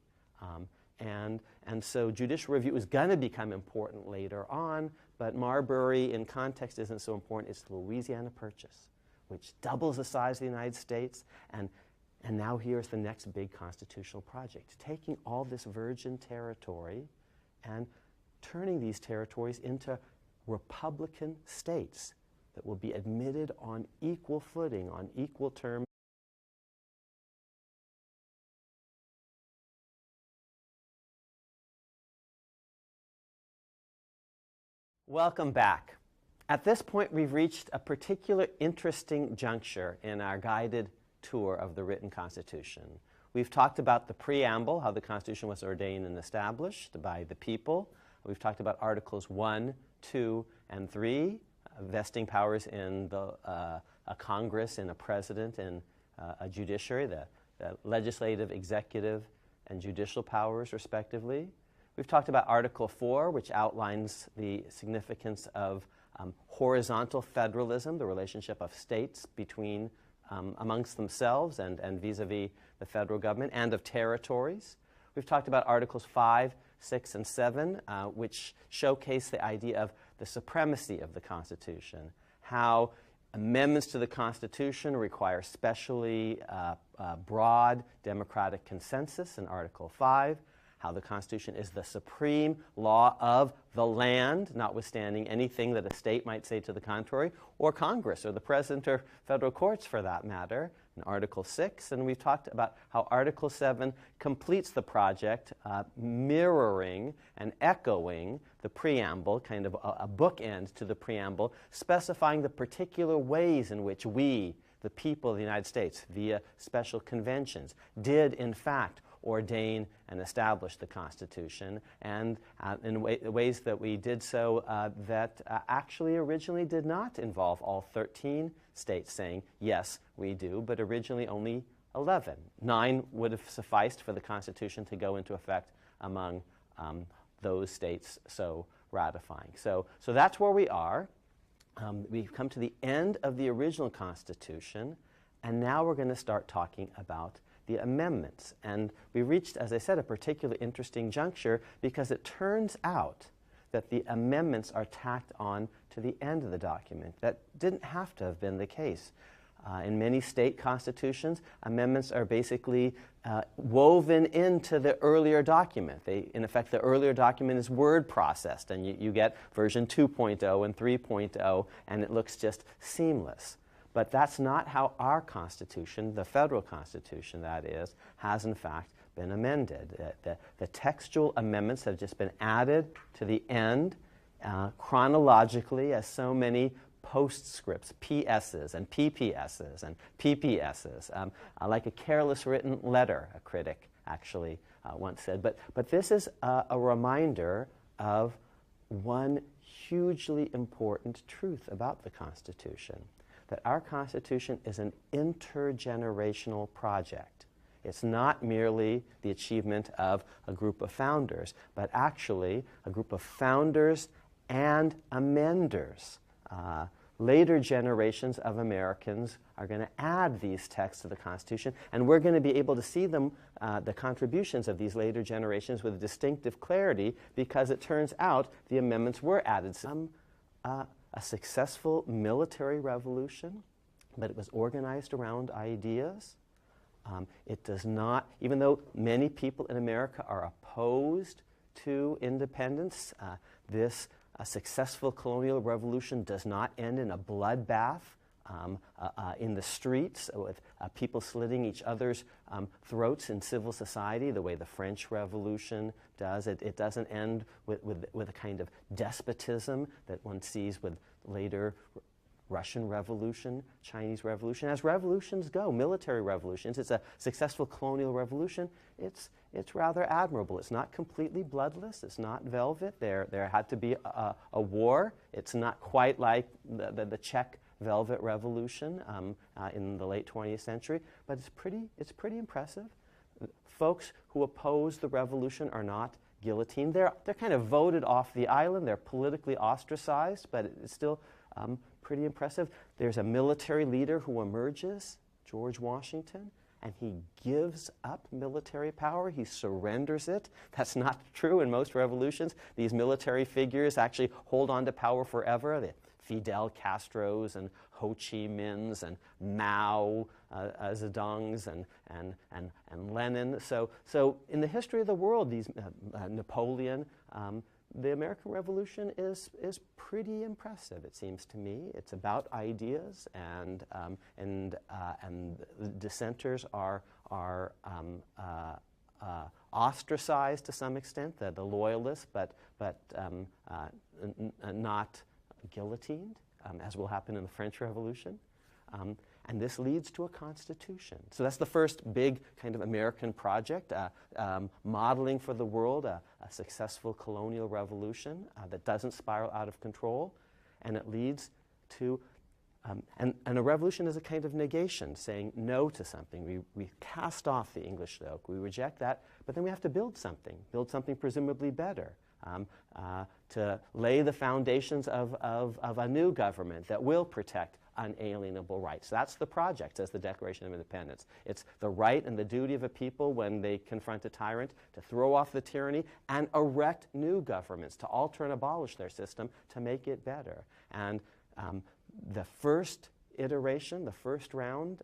And so judicial review is going to become important later on, but Marbury in context isn't so important. It's the Louisiana Purchase, which doubles the size of the United States, and now here's the next big constitutional project, taking all this virgin territory and turning these territories into republican states that will be admitted on equal footing, on equal terms. Welcome back. At this point, we've reached a particular interesting juncture in our guided tour of the written Constitution. We've talked about the preamble, how the Constitution was ordained and established by the people. We've talked about Articles 1, 2, and 3, vesting powers in a Congress, in a president, and a judiciary, the legislative, executive, and judicial powers, respectively. We've talked about Article 4, which outlines the significance of horizontal federalism, the relationship of states between amongst themselves and vis-a-vis the federal government, and of territories. We've talked about Articles 5, 6, and 7, which showcase the idea of the supremacy of the Constitution, how amendments to the Constitution require specially broad democratic consensus in Article 5, how the Constitution is the supreme law of the land, notwithstanding anything that a state might say to the contrary, or Congress, or the President, or federal courts for that matter, in Article 6. And we've talked about how Article 7 completes the project, mirroring and echoing the preamble, kind of a bookend to the preamble, specifying the particular ways in which we, the people of the United States, via special conventions, did in fact ordain and establish the Constitution, and in ways that we did so that actually originally did not involve all 13 states saying, yes, we do, but originally only 11. 9 would have sufficed for the Constitution to go into effect among those states so ratifying. So that's where we are. We've come to the end of the original Constitution, and now we're going to start talking about the amendments. And we reached, as I said, a particularly interesting juncture because it turns out that the amendments are tacked on to the end of the document. That didn't have to have been the case. In many state constitutions, amendments are basically woven into the earlier document. In effect, the earlier document is word processed, and you get version 2.0 and 3.0, and it looks just seamless. But that's not how our Constitution, the federal Constitution that is, has in fact been amended. The textual amendments have just been added to the end chronologically, as so many postscripts, PSs and PPSs and PPSs, like a careless written letter, a critic actually once said. But this is a reminder of one hugely important truth about the Constitution, that our Constitution is an intergenerational project. It's not merely the achievement of a group of founders, but actually a group of founders and amenders. Later generations of Americans are going to add these texts to the Constitution, and we're going to be able to see them, the contributions of these later generations, with distinctive clarity, because it turns out the amendments were added. A successful military revolution, but it was organized around ideas. It does not, even though many people in America are opposed to independence, this successful colonial revolution does not end in a bloodbath in the streets with people slitting each other's throats in civil society the way the French Revolution does. It doesn't end with a kind of despotism that one sees with later Russian Revolution, Chinese Revolution. As revolutions go, military revolutions, it's a successful colonial revolution, it's rather admirable. It's not completely bloodless. It's not velvet. There had to be a war. It's not quite like the Czech Velvet Revolution in the late 20th century, but it's pretty impressive. Folks who oppose the revolution are not guillotined. They're kind of voted off the island. They're politically ostracized, but it's still pretty impressive. There's a military leader who emerges, George Washington, and he gives up military power. He surrenders it. That's not true in most revolutions. These military figures actually hold on to power forever. The Fidel Castros and Ho Chi Minhs and Mao Zedongs and Lenin. So in the history of the world, these Napoleon, the American Revolution is pretty impressive, it seems to me. It's about ideas, and the dissenters are ostracized to some extent, the loyalists, but not guillotined, as will happen in the French Revolution. And this leads to a constitution. So that's the first big kind of American project, modeling for the world a successful colonial revolution that doesn't spiral out of control. And it leads to, and a revolution is a kind of negation, saying no to something. We cast off the English yoke. We reject that, but then we have to build something presumably better. To lay the foundations of a new government that will protect unalienable rights. That's the project, says the Declaration of Independence. It's the right and the duty of a people when they confront a tyrant to throw off the tyranny and erect new governments, to alter and abolish their system to make it better. And the first iteration, the first round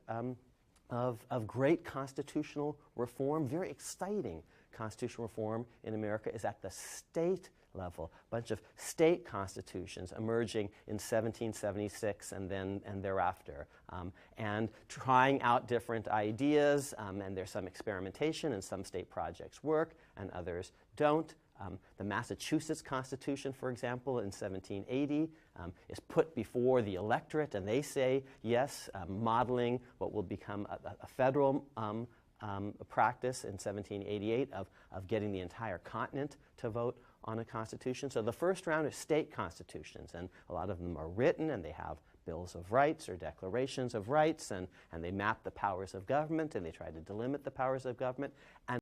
of great constitutional reform, very exciting constitutional reform in America, is at the state level. A bunch of state constitutions emerging in 1776 and thereafter, and trying out different ideas, and there's some experimentation, and some state projects work and others don't. The Massachusetts Constitution, for example, in 1780 is put before the electorate, and they say yes, modeling what will become a federal practice in 1788 of getting the entire continent to vote on a constitution. So the first round is state constitutions, and a lot of them are written, and they have bills of rights or declarations of rights, and they map the powers of government, and they try to delimit the powers of government. And